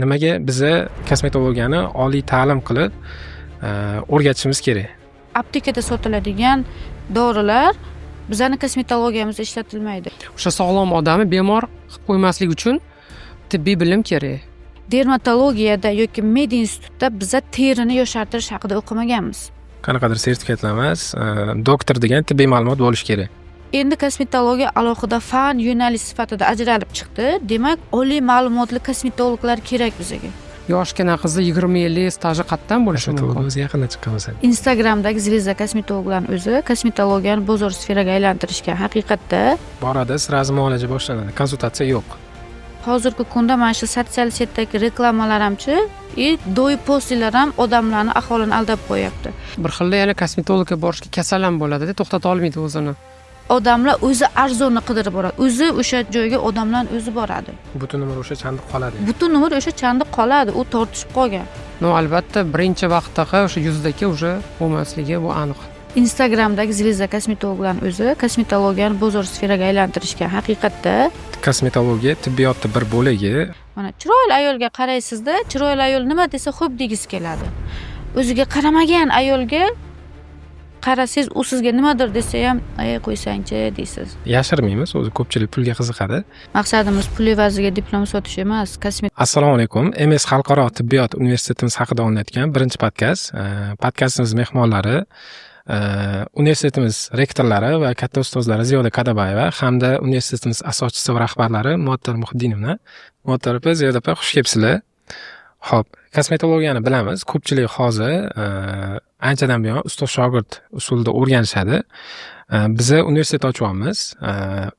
nimaga biza kosmetologiyani oliy ta'lim qilib o'rgatishimiz kerak? Aptekada sotiladigan dorilar bizani kosmetologiyamizda ishlatilmaydi. O'sha sog'lom odamni bemor qilib qo'ymaslik uchun tibbiy bilim kerak. Dermatologiyada yoki med institutda biza terini yoshartirish haqida o'qimaganmiz. Qanaqadir sertifikatlar emas, doktor degan tibbiy ma'lumot bo'lishi kerak. Endi kosmetologiya alohida fan yo'nalish sifatida ajralib chiqdi. Demak, oliy ma'lumotli kosmetologlar kerak bizga. Yoshgina qizni 20 yillik staji qayerdan bo'lishi mumkin? O'zi yaqinda chiqqan bo'lsa. Instagramdagi zvezda kosmetologlarning o'zi kosmetologiyani bozor sferaga aylantirishga haqiqatda boradi, sразу muolaja boshlanadi. Konsultatsiya yo'q. Hozirgi kunda mana shu sotsial setdagi reklamalar hamchi, do'y postlar ham odamlarni, aholini aldab qo'yapti. Bir xilda yana kosmetologga borishga kasal ham bo'ladi-da, to'xtata olmaydi o'zini. Odamlar o'zi arzonni qidirib boradi. O'zi o'sha joyga odamlar o'zi boradi. Butun umr o'sha chandiq qoladi. Butun umr o'sha chandiq qoladi, u tortishib qolgan. No, albatta, birinchi vaqtdaqa o'sha yuzdagi o'sha bo'lmasligi bu aniq. Instagramdagi zvezda kosmetologlarning o'zi kosmetologiyani bozor sferaga aylantirishga haqiqatda Kosmetologiya tibbiyotning bir bo'lagi. Mana chiroyli ayolga qaraysizda, chiroyli ayol nima desa xo'p degisi keladi. O'ziga qaramagan ayolga qarasangiz, u sizga nimadir desa ham, qo'ysangchi deysiz. Yashirmaymiz, o'zi ko'pchilik pulga qiziqadi. Maqsadimiz pul evaziga diplom sotish emas, Assalomu alaykum. MS Xalqaro tibbiyot universitetimiz haqida olinayotgan birinchi podkast. Podkastimiz mehmonlari universitetimiz rektorlari va katta ustozlari Ziyoda Kadabayeva hamda universitetimiz asoschisi va rahbarlari Muattar Muhiddinovna. Muattar opa, Ziyoda opa, xush kelibsizlar. Xo'p, kosmetologiyani bilamiz. Ko'pchilik hozir anchadan buyon ustoz shogird usulida o'rganishadi. Biza universitet ochyapmiz.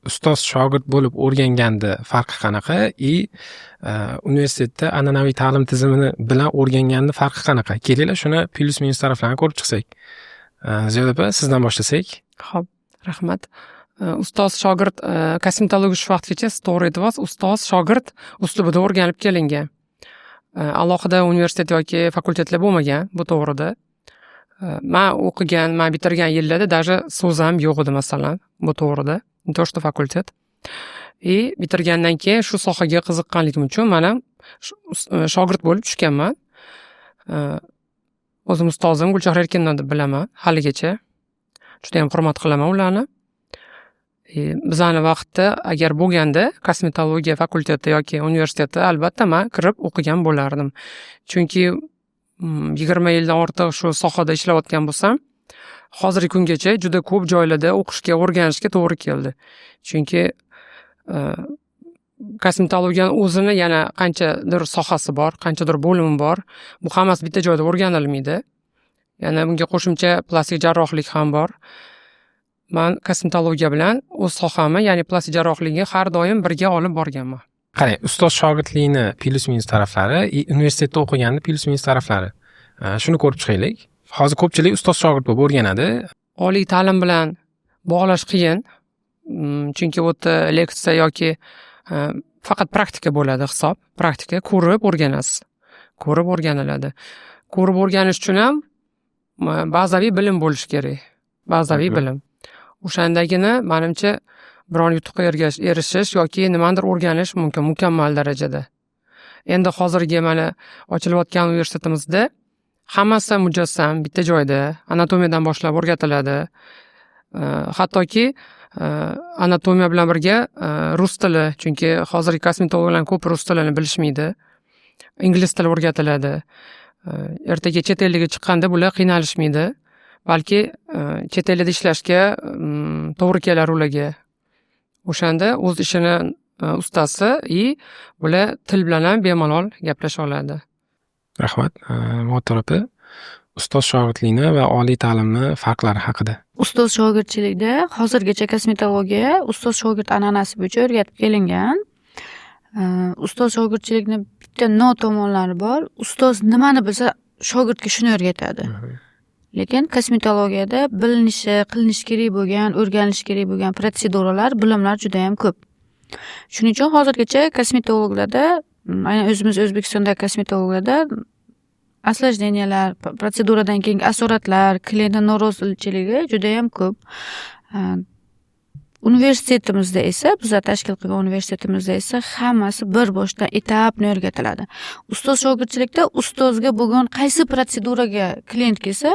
Ustoz shogird bo'lib o'rganganda farqi qanaqa? Universitetda an'anaviy ta'lim tizimini bilan o'rganganning farqi qanaqa? Kelinglar shuni plus minus taraflarini ko'rib chiqsak. Ziyoda opa, sizdan boshlasak. Xo'p, rahmat. Ustoz shogird kosmetologiya shu vaqtgacha to'g'ri aytyapsiz, ustoz shogird uslubida o'rganib kelingan. Alohida universitet yoki fakultetlar bo'lmagan bu to'g'rida. Men o'qigan, men bitirgan yillarda даже so'z ham yo'q edi masalan bu to'g'rida. To что fakultet. Bitirgandan keyin shu sohaga qiziqqanligim uchun mana shogird bo'lib tushganman. O'zim ustozim Gulchehra Erkinovna deb bilaman haligacha. Juda ham hurmat qilaman ularni. Bizani vaqtda agar bo'lganda kosmetologiya fakulteti yoki universiteti albatta men kirib o'qigan bo'lardim. Chunki 20 yildan ortiq shu sohada ishlayotgan bo'lsam, hozirgi kungacha juda ko'p joylarda o'qishga, o'rganishga to'g'ri keldi. Chunki kosmetologiyaning o'zini yana qanchadir sohasi bor, qanchadir bo'limi bor. Bu hammasi bitta joyda o'rganilmaydi. Yana bunga qo'shimcha plastik jarrohlik ham bor. Men kosmetologiya bilan o'z sohamni, ya'ni plastik jarrohlikni har doim birga olib borganman. Qarang, ustoz shogirdlikni plus minus taraflari, universitetda o'qiganning plus minus taraflari. Shuni ko'rib chiqaylik. Hozir ko'pchilik ustoz shogird bo'lib o'rganadi. Oliy ta'lim bilan bog'lash qiyin. Chunki bu yerda leksiya yoki faqat praktika bo'ladi hisob. Praktika ko'rib o'rganasiz. Ko'rib o'rganiladi. Ko'rib o'rganish uchun ham bazaviy bilim bo'lishi kerak. Bazaviy bilim. O'shandagina menimcha biron yutuqqa erishish yoki nimadir o'rganish mumkin mukammal darajada. Endi hozirgi mana ochilayotgan universitetimizda hammasi mujassam bitta joyda, anatomiyadan boshlab o'rgatiladi. Hattoki anatomiya bilan birga rus tili, chunki hozirgi kosmetologlar ko'p rus tilini bilishmaydi. Ingliz tili o'rgatiladi. Ertaga chet elga chiqqanda bular qiynalishmaydi. Balki chet elda ishlashga to'g'ri kelar ularga. O'shanda o'z ishini ustasi bular til bilan ham bemalol gaplasha oladi. Rahmat. Muattar opa, ustoz shogirdlikni va oliy ta'limni farqlari haqida. Ustoz shogirdchilikda hozirgacha kosmetologiya ustoz shogird an'anasi bo'yicha o'rgatib kelingan. Ustoz shogirdchilikni bitta tomonlari bor. Ustoz nimani bilsa, shogirdga shuni o'rgatadi. Lekin kosmetologiyada bilinishi, qilinishi kerak bo'lgan, o'rganilishi kerak bo'lgan protseduralar, bilimlar juda ham ko'p. Shuning uchun hozirgacha kosmetologlarda, aynan o'zimiz O'zbekistondagi kosmetologlarda asложнениялар, protseduradan keyingi asoratlar, klient norozilchiligi juda ham ko'p. Universitetimizda esa, bizlar tashkil qilgan universitetimizda esa hammasi bir boshdan etapni o'rgatiladi. Ustoz shogirdchilikda ustozga bugun qaysi protseduraga klient kelsa,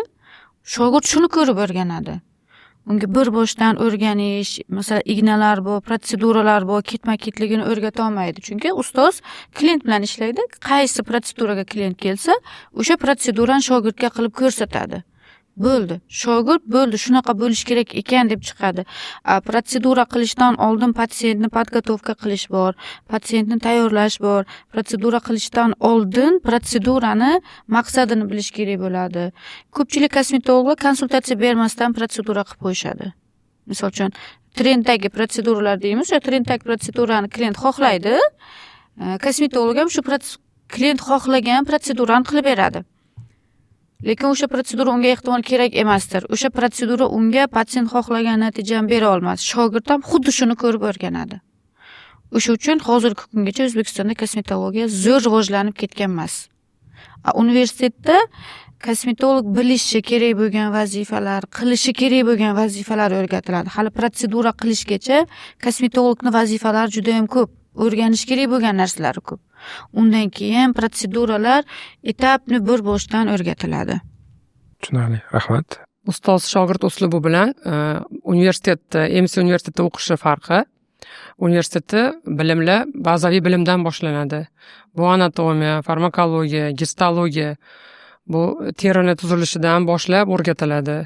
shogird shuni ko'rib o'rganadi. Unga bir boshdan o'rganish, masalan, ignalar bor, protseduralar bor, ketma-ketligini o'rgata olmaydi. Chunki ustoz klient bilan ishlaydi. Qaysi protseduraga klient kelsa, o'sha protsedurani shogirdga qilib ko'rsatadi. Bo'ldi. Shogird bo'ldi, shunaqa bo'lish kerak ekan deb chiqadi. Protsedura qilishdan oldin patsientni podgotovka qilish bor, patsientni tayyorlash bor. Protsedura qilishdan oldin protsedurani maqsadini bilish kerak bo'ladi. Ko'pchilik kosmetologlar konsultatsiya bermasdan protsedura qilib qo'yishadi. Misol uchun, trenddagi protseduralar deymiz, o'sha trenddagi protsedurani klient xohlaydi. Kosmetolog ham shu klient xohlagan protsedurani qilib beradi. Lekin o'sha protsedura unga ehtimol kerak emasdir. O'sha protsedura unga patsient xohlagan natijani bera olmas. Shogird ham xuddi shuni ko'rib o'rganadi. O'sha uchun hozirgi kungacha O'zbekistonda kosmetologiya zo'r rivojlanib ketgan emas. Universitetda kosmetolog bilishi kerak bo'lgan vazifalar, qilishi kerak bo'lgan vazifalar o'rgatiladi. Hali protsedura qilishgacha kosmetologning vazifalari juda ham ko'p. O'rganish kerak bo'lgan narsalari ko'p. Undan keyin protseduralar etapni bir boshdan o'rgatiladi. Tushunarli, rahmat. Ustoz shogird uslubi bilan universitetda, MC universitetda o'qishi farqi. Universitetda bilimlar bazaviy bilimdan boshlanadi. Bu anatomiya, farmakologiya, gistologiya, bu terini tuzilishidan boshlab o'rgatiladi.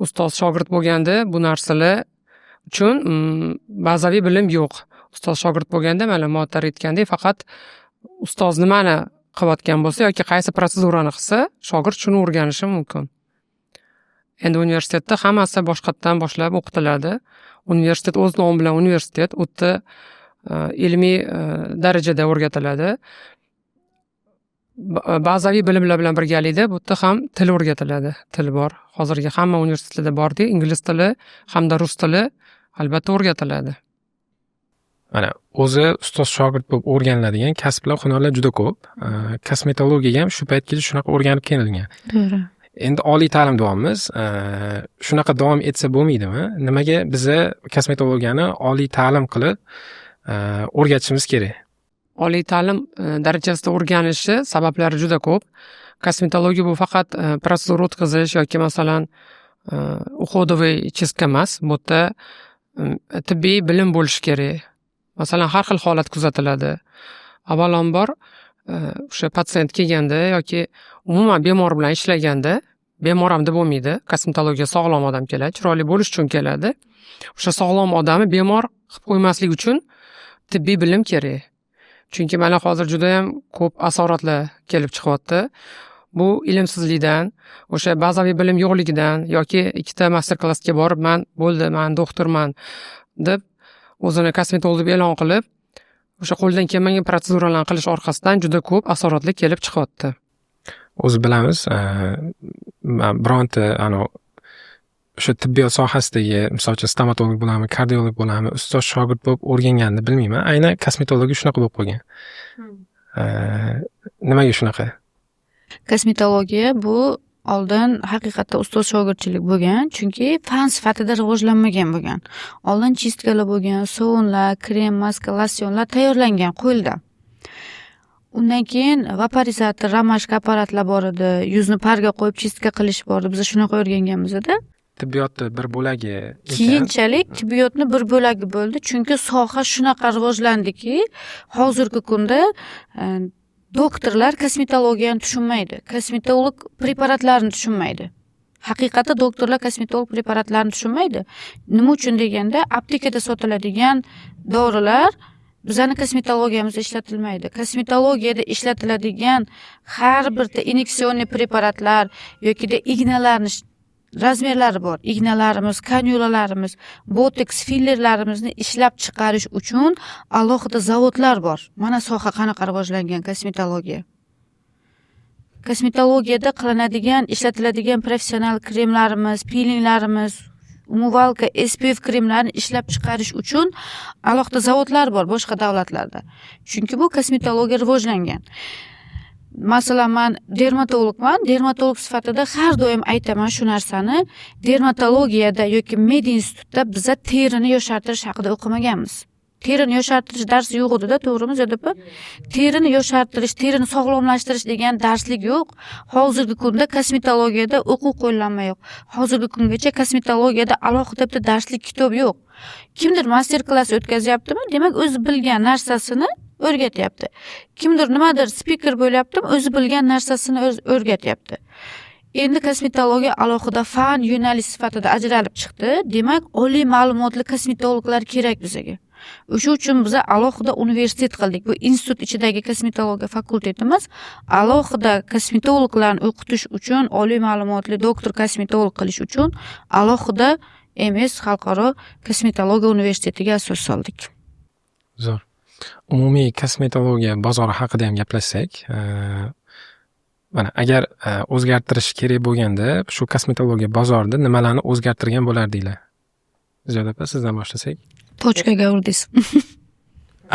Ustoz shogird bo'lganda bu narsalar uchun bazaviy bilim yo'q. Ustoz shogird bo'lganda mana Muattar aytgandek, faqat ustoz nimani qilayotgan bo'lsa yoki qaysi protsedurani qilsa, shogird shuni o'rganishi mumkin. Endi universitetda hammasi boshqatdan boshlab o'qitiladi. Universitet o'z nomi bilan universitet, u yerda ilmiy darajada o'rgatiladi. Bazaviy bilimlar bilan birgalikda bu yerda ham til o'rgatiladi. Til bor. Hozirgi hamma universitetlarda bordek, ingliz tili hamda rus tili albatta o'rgatiladi. Mana o'zi ustoz shogird bo'lib o'rganiladigan kasblar, hunarlar juda ko'p. Kosmetologiyaga ham shu paytgacha shunaqa o'rganib kelingan. To'g'ri. Endi oliy ta'lim davomimiz shunaqa davom etsa bo'lmaydimi? Nimaga biza kosmetologiyani oliy ta'lim qilib o'rgatishimiz kerak? Oliy ta'lim darajasida o'rganishi sabablari juda ko'p. Kosmetologiya bu faqat protsedura o'tkazish yoki masalan uходовый чистка emas, bu yerda tibbiy bilim bo'lishi kerak. Masalan, har xil holat kuzatiladi. Avvalambor o'sha patsient kelganda yoki umuman bemor bilan ishlaganda, bemor ham deb bo'lmaydi, kosmetologiya sog'lom odam keladi, chiroyli bo'lish uchun keladi. O'sha sog'lom odamni bemor qilib qo'ymaslik uchun tibbiy bilim kerak. Chunki mana hozir juda ham ko'p asoratlar kelib chiqyapti. Bu ilmsizlikdan, o'sha bazaviy bilim yo'qligidan yoki ikkita master klassga borib, men doktorman deb o'zini kosmetolog deb e'lon qilib, o'sha qo'ldan kelmagan protseduralarni qilish orqasidan juda ko'p asoratlar kelib chiqyapti. O'zi bilamiz, bironta o'sha tibbiyot sohasidagi, misol uchun stomatolog bo'ladimi, kardiolog bo'ladimi, ustoz shogird bo'lib o'rganganini bilmayman. Aynan kosmetologiya shunaqa bo'lib qolgan. Nimaga shunaqa? Kosmetologiya bu oldin haqiqatda ustoz shogirdchilik bo'lgan, chunki fan sifatida rivojlanmagan bo'lgan. Oldin chistkalar bo'lgan, sovunlar, krem, maska, losyonlar tayyorlangan qo'lda. Undan keyin vaporizator, ramashka apparatlar bor edi, yuzni parga qo'yib chistka qilish bor edi. Biz shunaqa o'rganganmiz-da. Tibbiyotni bir bo'lagi ekan. Keyinchalik tibbiyotni bir bo'lagi bo'ldi, chunki soha shunaqa rivojlandiki, hozirgi kunda doktorlar kosmetologiyani tushunmaydi. Kosmetolog preparatlarni tushunmaydi. Haqiqatda doktorlar kosmetolog preparatlarni tushunmaydi. Nima uchun deganda, aptekada sotiladigan dorilar bizning kosmetologiyamizda ishlatilmaydi. Kosmetologiyada ishlatiladigan har bir inyeksioniy preparatlar yoki ignalarni razmerlari bor. Ignalarimiz, kanyulalarimiz, botoks, fillerlarimizni ishlab chiqarish uchun alohida zavodlar bor. Mana soha qanaqa rivojlangan kosmetologiya. Kosmetologiyada qilinadigan, ishlatiladigan professional kremlarimiz, pilinglarimiz, umumvalka, SPF kremlarini ishlab chiqarish uchun alohida zavodlar bor boshqa davlatlarda. Chunki bu kosmetologiya rivojlangan. masalan man dermatologman, dermatolog sifatida har doim aytaman shu narsani, dermatologiyada yoki med institutda biza terini yoshartirish haqida o'qimaganmiz. Terini yoshartirish darsi yo'q edi-da, to'g'rimi Zodaapa? Terini yoshartirish, terini sog'lomlashtirish degan darslik yo'q. Hozirgi kunda kosmetologiyada o'quv qo'llanma yo'q. Hozirgi kungacha kosmetologiyada alohida bitta darslik kitob yo'q. Kimdir master klass o'tkazyaptimi? Demak, o'zi bilgan narsasini o'rgatyapti. Kimdir nimadir speaker bo'lyaptimi? O'zi bilgan narsasini o'rgatyapti. Endi kosmetologiya alohida fan yo'nalish sifatida ajralib chiqdi. Demak, oliy ma'lumotli kosmetologlar kerak bizga. O'sha uchun biz alohida universitet qildik. Bu institut ichidagi kosmetologiya fakulteti emas, alohida kosmetologlarni o'qitish uchun, oliy ma'lumotli doktor kosmetolog qilish uchun alohida MS xalqaro kosmetologiya universitetiga asos soldik. Zo'r. Umumiy kosmetologiya bozori haqida ham gaplashsak, mana agar o'zgartirish kerak bo'lganda, shu kosmetologiya bozorida nimalarni o'zgartirgan bo'lardinglar? Zodaapa, sizdan boshlasak. Tochkaga urdingiz.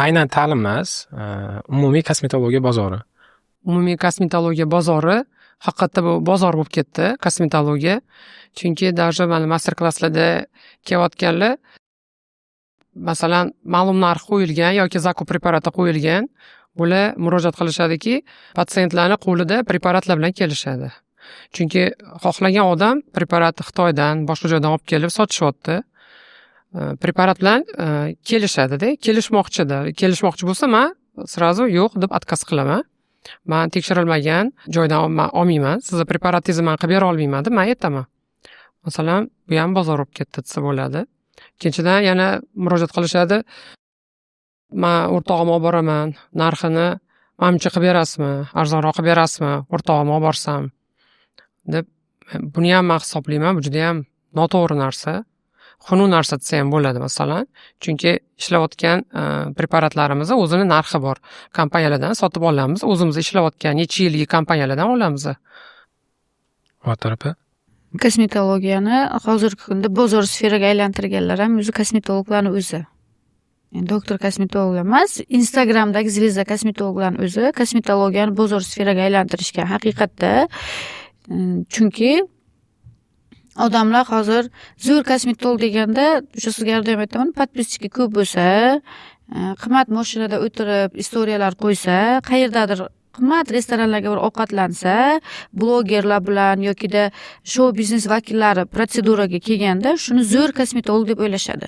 Aynan ta'lim emas, umumiy kosmetologiya bozori. Umumiy kosmetologiya bozori haqiqatda bu bozor bo'lib ketdi, kosmetologiya. Chunki даже mana master klasslarda kelayotganlar masalan ma'lum narx qo'yilgan yoki zakup preparati qo'yilgan, bular murojaat qilishadiki, patsientlarni qo'lida preparatlar bilan kelishadi. Chunki xohlagan odam preparatni Xitoydan, boshqa joydan olib kelib sotishyapti. Preparat bilan kelishadi-da, kelishmoqchi bo'lsa, men srazu yo'q deb отказ qilaman. Men tekshirilmagan joydan olmayman, sizni preparatingizni men qilib bera olmayman deb men aytaman. Masalan, bu ham bozor bo'lib ketdi desa bo'ladi. Ikkinchidan yana murojaat qilishadi. Men o'rtog'imga olib boraman, narxini menimcha qilib berasizmi, arzonroq qilib berasizmi, o'rtog'imga olib borsam deb. Buni ham men hisoblayman, bu juda ham noto'g'ri narsa. Xunuk narsa desa ham bo'ladi masalan. Chunki ishlayotgan preparatlarimiz o'zini narxi bor. Kompaniyalardan sotib olamiz, o'zimiz ishlayotgan necha yillik kompaniyalardan olamiz. Zodaapa. Kosmetologiyani hozirgi kunda bozor sferaga aylantirganlar ham o'zi kosmetologlarning o'zi. Doktor kosmetologlar emas, Instagramdagi zvezda kosmetologlarning o'zi kosmetologiyani bozor sferaga aylantirishgan haqiqatda. Chunki odamlar hozir zo'r kosmetolog deganda, o'sha sizga ham aytaman, podpischiki ko'p bo'lsa, qimmat mashinada o'tirib, istoriyalar qo'ysa, qayerdadir qimmat restoranlarga bir ovqatlansa, blogerlar bilan yokida show biznes vakillari protseduraga kelganda, shuni zo'r kosmetolog deb o'ylashadi.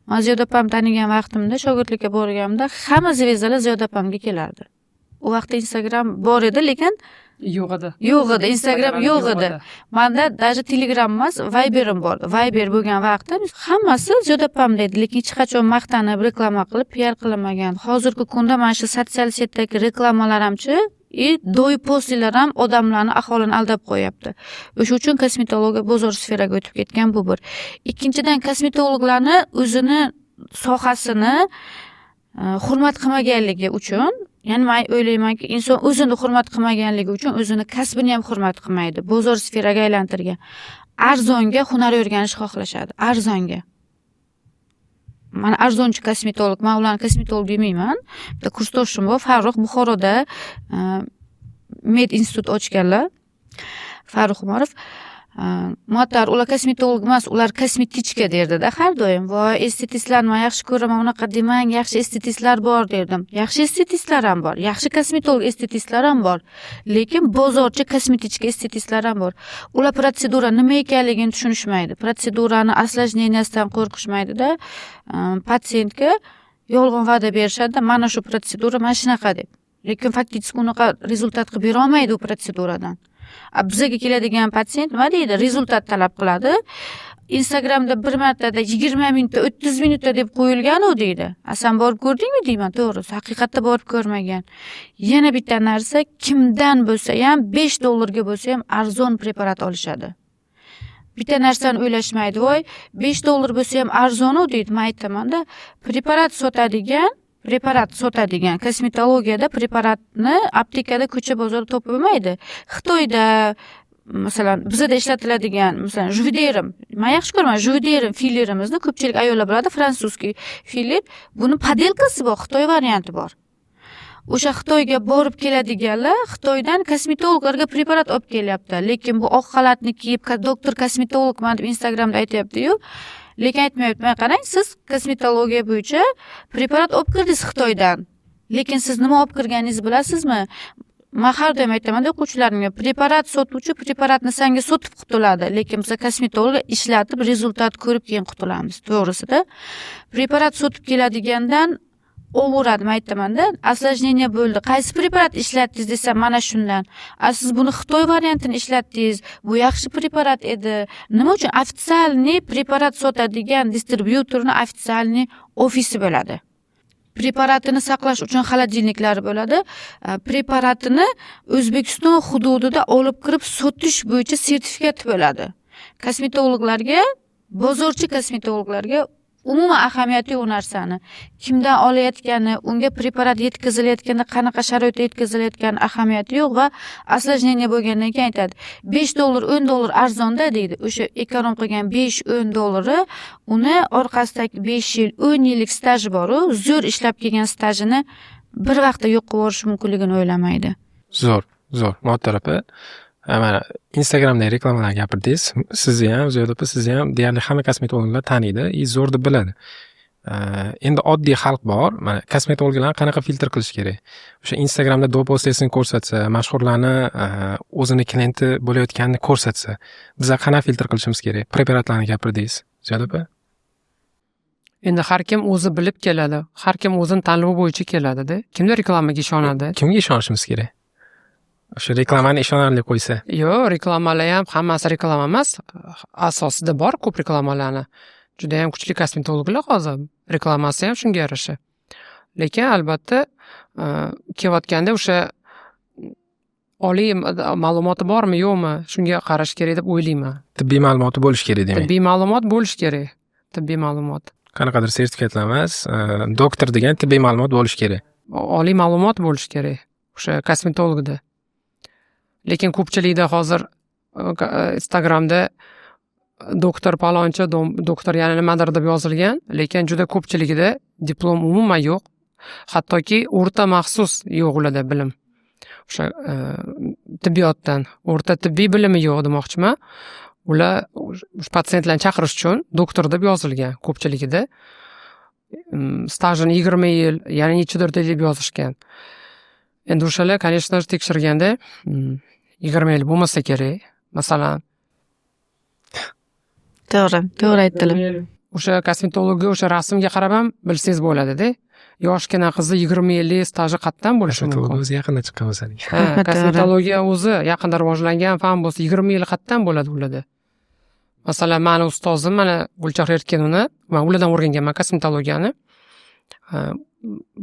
Men Zodaapam tanigan vaqtimda shogirdlikka borganimda hamma zvezdalar Zodaapamga kelardi. U vaqtda Instagram bor edi, lekin yo'q edi. Instagram yo'q edi. Menda даже Telegram emas, Viber'im bor. Viber bo'lgan vaqtda hammasi Zodaapam dedi, lekin hech qachon maqtanib reklama qilib PR qilmagan. Hozirgi kunda mana shu sotsial setdagi reklamalar hamchi do'y postlar ham odamlarni, aholini aldab qo'yapti. O'sha uchun kosmetologiya bozor sferaga o'tib ketgan bu bir. Ikkinchidan kosmetologlarni o'zini sohasini hurmat qilmaganligi uchun, ya'ni men o'ylaymanki, inson o'zini hurmat qilmaganligi uchun o'zini kasbini ham hurmat qilmaydi. Bozor sferaga aylantirgan. Arzonga hunar o'rganish xohlashadi. Arzonga. Men arzonchi kosmetolog, men ularni kosmetolog demayman. Bitta kursdoshim bor, Farruh Buxoroda med institut ochganlar. Farruh Umarov. Muattar, ular kosmetolog emas, ular kosmetichka derdi-da har doim. Voy, estetistlarni men yaxshi ko'raman, unaqa demang, yaxshi estetistlar bor derdim. Yaxshi estetistlar ham bor, yaxshi kosmetolog estetistlar ham bor. Lekin bozorchi kosmetichka estetistlar ham bor. Ular protsedura nima ekanligini tushunishmaydi. Protsedurani aslashniyasidan qo'rqishmaydi-da. Patsientga yolg'on va'da berishadi, mana shu protsedura mana shunaqa deb. Lekin faktik unaqa rezultat qilib bera olmaydi u protseduradan. Bizga keladigan patsient nima deydi? Rezultat talab qiladi. Instagramda bir martada 20 minutda, 30 minutda deb qo'yilgan u deydi. Sen borib ko'rdingmi deyman, to'g'ri. Haqiqatda borib ko'rmagan. Yana bitta narsa, kimdan bo'lsa ham $5 bo'lsa ham arzon preparat olishadi. Bitta narsani o'ylashmaydi. Voy, $5 bo'lsa ham arzon-u deydi. Men aytaman-da, preparat sotadigan kosmetologiyada preparatni aptekada, ko'cha bozorda topib bo'lmaydi. Xitoyda masalan bizda ishlatiladigan masalan Juvederim, men yaxshi ko'raman, Juvederim fillerimizni ko'pchilik ayollar biladi, fransuzskiy filler. Buni podelkasi bor, Xitoy varianti bor. o'sha Xitoyga borib keladiganlar Xitoydan kosmetologlarga preparat olib kelyapti. Lekin bu oq xalatni kiyib doktor kosmetologman deb Instagramda aytyapti-yu, lekin aytmayapti. Qarang, siz kosmetologiya bo'yicha preparat olib kirdingiz Xitoydan. Lekin siz nima olib kirganingizni bilasizmi? Men har doim aytaman-da o'quvchilarimga, preparat sotuvchi preparatni senga sotib qutuladi, lekin biz kosmetolog ishlatib rezultat ko'rib keyin qutulamiz. To'g'risida, preparat sotib keladigandan olaveradi, men aytaman-da, осложнение bo'ldi. Qaysi preparat ishlatdingiz desam, mana shundan. Siz buni Xitoy variantini ishlatdingiz, bu yaxshi preparat edi. Nima uchun ofitsialniy preparat sotadigan distribyutorning ofitsialniy ofisi bo'ladi? Preparatini saqlash uchun xolodilniklari bo'ladi. Preparatini O'zbekiston hududida olib kirib sotish bo'yicha sertifikat bo'ladi. Kosmetologlarga, bozorchi kosmetologlarga umuman ahamiyati yo'q narsani. Kimdan olayotgani, unga preparat yetkazilayotganda qanaqa sharoitda yetkazilayotgani ahamiyati yo'q va осложнение bo'lgandan keyin aytadi. $5, $10 arzonda deydi. O'sha ekonom qilgan 5-10 dollari uni orqasidagi 5 yil, 10 yillik staji bor-u, zo'r ishlab kelgan stajini bir vaqtda yo'q qilib yuborish mumkinligini o'ylamaydi. Zo'r. Muattar opa, mana Instagramda reklamalar gapirdingiz. Sizni ham, Ziyoda opa, sizni ham deyarli hamma kosmetologlar taniydi, zo'r deb biladi. Endi oddiy xalq bor. Mana kosmetologlar qanaqa filtr qilish kerak? O'sha Instagramda do'postesini ko'rsatsa, mashhurlarni o'zini klienti bo'layotganini ko'rsatsa, biz qanaqa filtr qilishimiz kerak? Preparatlarni gapirdingiz, Ziyoda opa. Endi har kim o'zi bilib keladi. Har kim o'zini tanlovi bo'yicha keladi-da. Kimlar reklamaga ishonadi? Kimga ishonishimiz kerak? O'sha reklamani ishonarli qo'ysa. Yo'q, reklamalar ham hammasi reklama emas. Asosida bor ko'p reklamalarni. Juda ham kuchli kosmetologlar hozir. Reklamasi ham shunga yarasha. Lekin albatta kelayotganda o'sha oliy ma'lumoti bormi, yo'qmi, shunga qarash kerak deb o'ylayman. Tibbiy ma'lumoti bo'lish kerak demak. Tibbiy ma'lumot bo'lish kerak. Tibbiy ma'lumot. Qanaqadir sertifikatlar emas, doktor degan tibbiy ma'lumot bo'lish kerak. Oliy ma'lumot bo'lish kerak o'sha kosmetologda. Lekin ko'pchilikda hozir Instagramda doktor palonchi, doktor yana nimadir deb yozilgan, lekin juda ko'pchiligida diplom umuman yo'q. Hattoki o'rta maxsus yo'q ularda bilim. O'sha tibbiyotdan o'rta tibbiy bilimi yo'q demoqchiman. Ular patsientlarni chaqirish uchun doktor deb yozilgan ko'pchiligida. Stajini 20 yil, yana nechadir deb yozishgan. Endi o'shalar, конечно, tekshirganda 20 yil bo'lmasa kerak. Masalan, To'g'ri aytdilar. O'sha kosmetologga o'sha rasmga qarab ham bilsangiz bo'ladi-da. Yoshgina qizni 20 yillik staji qayerdan bo'lishi mumkin? O'zi yaqinda chiqqan bo'lsa. Kosmetologiya o'zi yaqinda rivojlangan fan bo'lsa 20 yil qayerdan bo'ladi ularda? Masalan, meni ustozim, mana Gulchehra Erkinova, men ulardan o'rganganman kosmetologiyani.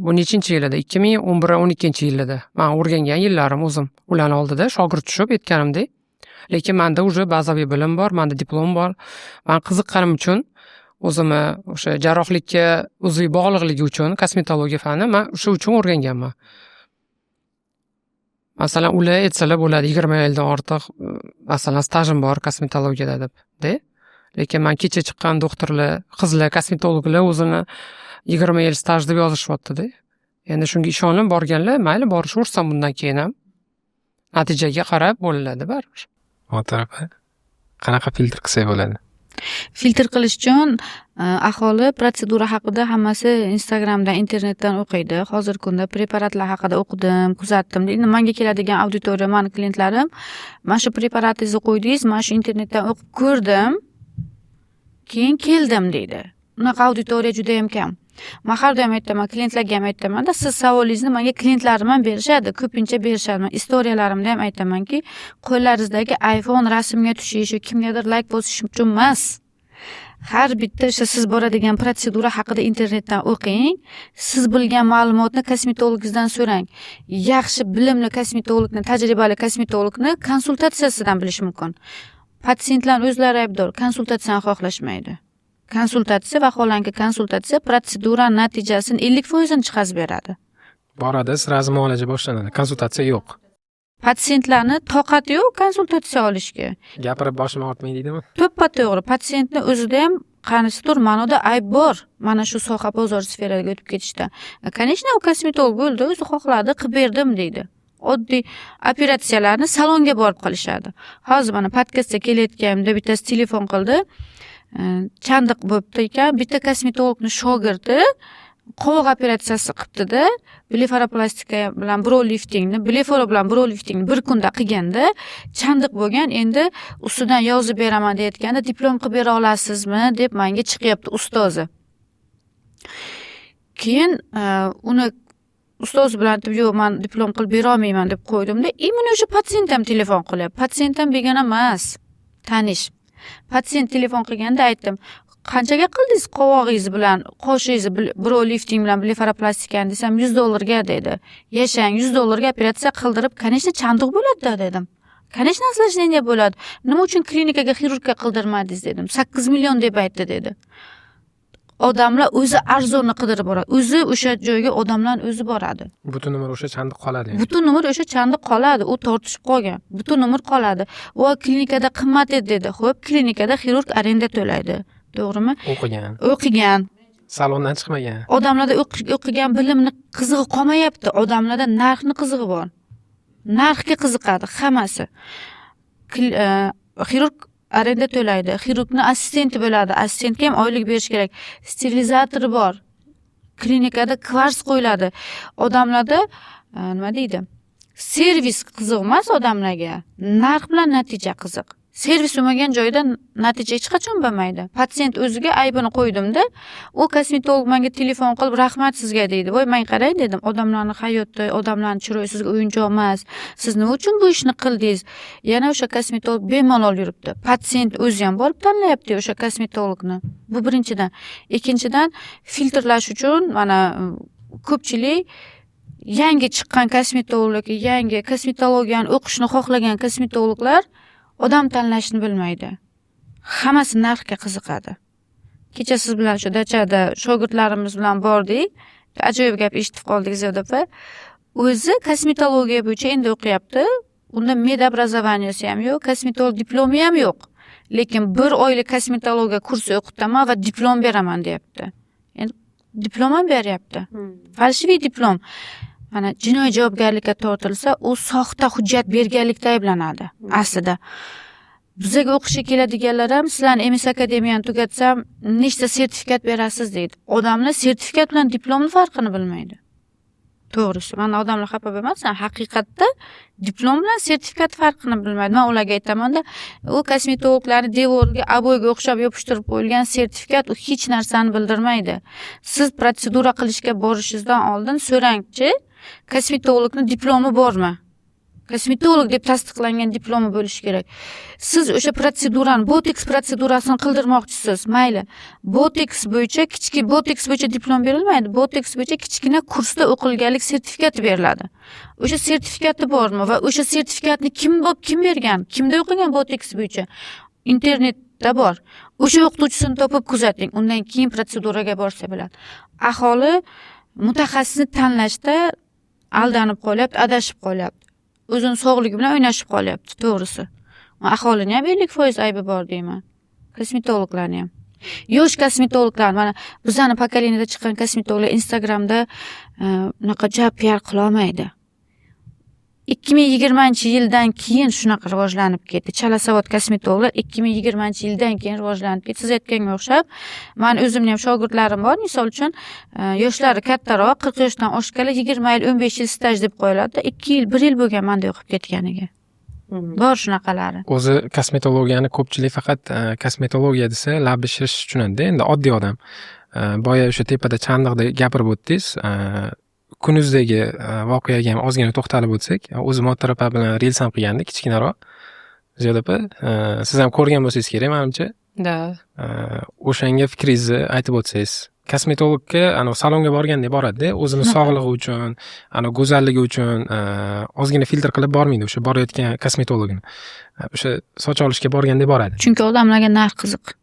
Bu nechinchi yilida? 2011-12-yilida. Men o'rgangan yillarim o'zim ularni oldida shogird tushib aytganimdek. Lekin menda уже bazaviy bilim bor, menda diplom bor. Men qiziqqanim uchun o'zimni o'sha jarrohlikka uzviy bog'liqligi uchun kosmetologiya fani men shu uchun o'rganganman. Masalan, ular aytsalar bo'ladi 20 yildan ortiq, masalan, stajim bor kosmetologiyada deb. Lekin men kecha chiqqan doktorlar, qizlar, kosmetologlar o'zini 20 yil staj deb yozishyapti-da. Endi shunga ishonib borganlar, mayli borishaversin bundan keyin ham. Natijaga qarab bo'ladi baribir. O'tirib, qanaqa filtr qilsa bo'ladi? Filtr qilish uchun aholi protsedura haqida hammasi Instagramdan, internetdan o'qiydi. Hozirgi kunda preparatlar haqida o'qidim, kuzatdim. Endi menga keladigan auditoriya, meni klientlarim, "Men shu preparatingizni qo'ydingiz, men shu internetdan o'qib ko'rdim, keyin keldim" deydi. Unaqa auditoriya juda ham kam. Men har doim aytaman, klientlarga ham aytaman-da, siz savolingizni menga klientlarim ham berishadi, ko'pincha berishadi. Men istoriyalarimda ham aytamanki, qo'llaringizdagi iPhone rasmga tushish yoki kimgadir like bosish uchun emas. Har bitta o'sha siz boradigan protsedura haqida internetdan o'qing, siz bilgan ma'lumotni kosmetologingizdan so'rang. Yaxshi bilimli kosmetologni, tajribali kosmetologni konsultatsiyasidan bilish mumkin. Patsientlar o'zlari aybdor, konsultatsiyani xohlashmaydi. Konsultatsiya, vaholanki konsultatsiya protsedura natijasini 50% chiqazib beradi. Boradi, sразу muolaja boshlanadi. Konsultatsiya yo'q. Patsientlarni toqati yo'q konsultatsiya olishga. Gapirib boshim og'ritmay deydimi? To'ppa-to'g'ri, patsientni o'zida ham qanisidir ma'noda ayb bor mana shu soha bozor sferasiga o'tib ketishda. Конечно, u kosmetolog bo'ldi, o'zi xohladi, qilib berdim deydi. Oddiy operatsiyalarni salonga borib qilishadi. Hozir mana podkastga kelayotganimda bittasi telefon qildi. Chandiq bo'libdi ekan, bitta kosmetologning shogirdi qovoq operatsiyasi qilibdi-da, blefaroplastika bilan brow liftingni, blefaro bilan brow liftingni bir kunda qilganda chandiq bo'lgan, endi ustidan yozib beraman deyotganda diplom qilib bera olasizmi deb menga chiqyapti ustozi. Keyin uni ustoz bilan yo'q, men diplom qilib bera olmayman deb qo'ydimda, mana o'sha patsient ham telefon qilyapti. Patsient ham begona emas, tanish. Patsient telefon qilganda aytdim, qanchaga qildingiz qovog'ingiz bilan, qoshingizni brow lifting bilan blefaroplastikani desam $100 dedi. Yashang, $100 operatsiya qildirib, конечно, chandiq bo'ladi dedim. Конечно, наслаждение bo'ladi. Nima uchun klinikaga xirurgga qildirmadingiz dedim. 8 million deb aytdi dedi. Odamlar o'zi arzonni qidirib boradi. O'zi o'sha joyga odamlar o'zi boradi. Butun umr o'sha chandiq qoladi. Butun umr o'sha chandiq qoladi. U tortishib qolgan. Butun umr qoladi. Va klinikada qimmat dedi. Xo'p, klinikada xirurg arenda to'laydi. To'g'rimi? O'qigan. Salondan chiqmagan. Odamlarda o'qigan bilimni qizig'i qolmayapti. Odamlarda narxni qizig'i bor. Narxga qiziqadi hammasi. Xirurg arenda to'laydi. Xirurgning assistenti bo'ladi. Assistentga ham oylik berish kerak. Sterilizatori bor. Klinikada kvars qo'yiladi. Odamlarda nima deydi? Servis qiziq emas odamlarga. Narx bilan natija qiziq. Servis bo'lmagan joyda natija hech qachon bo'lmaydi. Patsient o'ziga aybini qo'ydimda, u kosmetolog menga telefon qilib, "Rahmat sizga" deydi. "Voy, men qaray" dedim. "Odamlarning hayoti, odamlarning chiroyi sizga o'yinchoq emas. Siz nima uchun bu ishni qildingiz?" Yana o'sha kosmetolog bemalol yuribdi. Patsient o'zi ham borib tanlayapti o'sha kosmetologni. Bu birinchidan. Ikkinchidan, filtrlash uchun mana ko'pchilik yangi chiqqan kosmetologlar, yangi kosmetologiyani o'qishni xohlagan kosmetologlar odam tanlashni bilmaydi. Hammasi narxga qiziqadi. Kecha siz bilan shu dachada shogirdlarimiz bilan bordik. Ajoyib gap eshitib qoldik Ziyoda opa. O'zi kosmetologiya bo'yicha endi o'qiyapti. Unda medobrazovaniyasi ham yo'q, kosmetolog diplomi ham yo'q. Lekin 1 oylik kosmetologiya kursi o'qitaman va diplom beraman deyapti. Endi diplom ham beryapti. Falshiviy diplom. Mana jinoiy javobgarlikka tortilsa, u soxta hujjat berganlikda ayblanadi. Aslida bizga o'qishga keladiganlar ham sizlarni MS akademiyani tugatsam, nechta sertifikat berasiz deydi. Odamlar sertifikat bilan diplomning farqini bilmaydi. To'g'risi, men odamlar xafa bo'lmasin, haqiqatda diplom bilan sertifikat farqini bilmaydi. Men ularga aytaman-da, u kosmetologlarni devorga, aboyga o'xshab yopishtirib qo'yilgan sertifikat u hech narsani bildirmaydi. Siz protsedura qilishga borishingizdan oldin so'rangchi, kosmetologning diplomi bormi? Kosmetolog deb tasdiqlangan diplomi bo'lishi kerak. Siz o'sha protsedurani, botoks protsedurasini qildirmoqchisiz, mayli. Botoks bo'yicha diplom berilmaydi. Botoks bo'yicha kichkina kursda o'qilganlik sertifikati beriladi. O'sha sertifikati bormi va o'sha sertifikatni kim bergan? Kimda o'qigan botoks bo'yicha? Internetda bor. O'sha o'qituvchisini topib kuzating. Undan keyin protseduraga borsa bo'ladi. Aholi mutaxassisni tanlashda aldanib qolyapti, adashib qolyapti. O'zini sog'ligi bilan o'ynashib qolyapti, to'g'risi. Aholini ham 50% aybi bor deyman. Kosmetologlarni ham. Yosh kosmetologlar, mana bizning pokoleniyada chiqqan kosmetologlar Instagramda unaqa PR qila olmaydi. 2020-yildan keyin shunaqa rivojlanib ketdi. Chalasavod kosmetologlar 2020-yildan keyin rivojlanib ketdi. Siz aytganga o'xshab, men o'zimning ham shogirdlarim bor. Misol uchun, yoshlari kattaroq, 40 yoshdan oshganlar 20 yil, 15 yil staj deb qo'yiladi. 2 yil, 1 yil bo'lgan menda o'qib ketganiga. Bor shunaqalari. O'zi kosmetologiyani ko'pchilik faqat kosmetologiya desa, labni shirish tushunadi. Endi oddiy odam. Boya o'sha tepada chandiqda gapirib o'tdingiz. Kunuzdagi voqeaga ham ozgina to'xtalib o'tsak, o'zim Motorapa bilan rels ham qilgandik, kichkinaroq. Ziyoda opa, siz ham ko'rgan bo'lsangiz kerak, menimcha. Da. O'shanga fikringizni aytib o'tsangiz. Kosmetologga salonga borganda boradi-da, o'zini sog'lig'i uchun, go'zalligi uchun ozgina filtr qilib bormaydi o'sha borayotgan kosmetologini. O'sha soch olishga borganda boradi. Chunki odamlarga narx qiziq.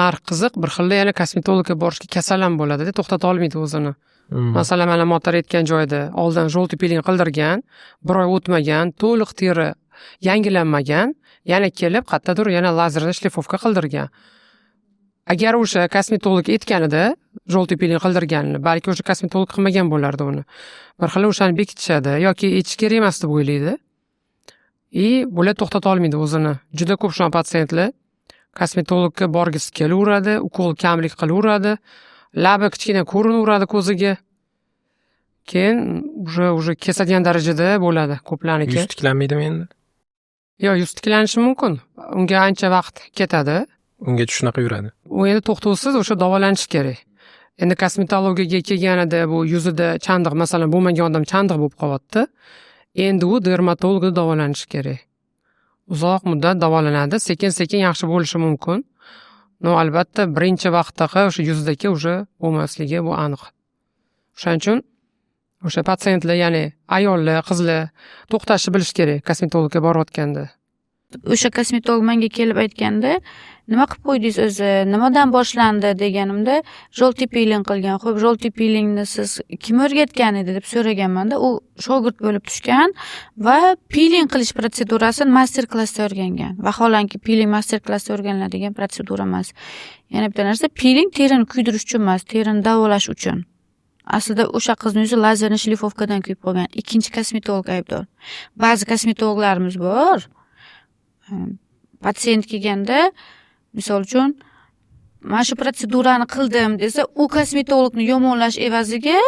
Narx qiziq, bir xilda yana kosmetologga borishga kasal ham bo'ladi-da, to'xtata olmaydi o'zini. Masalan, mana motor aytgan joyda oldin желтый peeling qildirgan, 1 oy o'tmagan, to'liq teri yangilanmagan, yana kelib qayerdadir yana lazerda shlifovka qildirgan. agar o'sha kosmetolog aytganida желтый piling qildirganini, balki o'sha kosmetolog qilmagan bo'lardi uni. Bir xil o'shani bekitishadi yoki aytish kerak emas deb o'ylaydi. Bular to'xtata olmaydi o'zini. Juda ko'p shu patsientlar kosmetologga borgisi kelaveradi, ukol kamlik qilaveradi, labi kichkina ko'rinaveradi ko'ziga. Keyin уже kesadigan darajada bo'ladi ko'plarniki. Yuz tiklanmaydimi endi? Yo'q, yuz tiklanishi mumkin. Unga ancha vaqt ketadi. Ungacha shunaqa yuradi. U endi to'xtovsiz o'sha davolanishi kerak. Endi kosmetologiyaga kelganida bu yuzida chandiq, masalan, bo'lmagan odam chandiq bo'lib qolyapti. Endi u dermatologda davolanishi kerak. Uzoq muddat davolanadi, sekin-sekin yaxshi bo'lishi mumkin. Albatta, birinchi vaqtdaqa o'sha yuzdagi o'sha bo'lmasligi bu aniq. O'shaning uchun o'sha patsientlar, ya'ni ayollar, qizlar to'xtashni bilish kerak kosmetologga borayotganda. O'sha kosmetolog menga kelib aytganda, nima qilib qo'ydingiz o'zi, nimadan boshlandi deganimda, желтый piling qilgan. Xo'p, желтый pilingni siz kim o'rgatgan edi deb so'raganmanda, u shogird bo'lib tushgan va piling qilish protsedurasini master klassda o'rgangan. Vaholanki piling master klassda o'rganiladigan protsedura emas. Yana bitta narsa, piling terini kuydirish uchun emas, terini davolash uchun. Aslida o'sha qizning yuzi lazerni shlifovkadan kuyib qolgan. Ikkinchi kosmetolog aybdor. Ba'zi kosmetologlarimiz bor. Patsient kelganda, misol uchun, mana shu protsedurani qildim desa, u kosmetologni yomonlash evaziga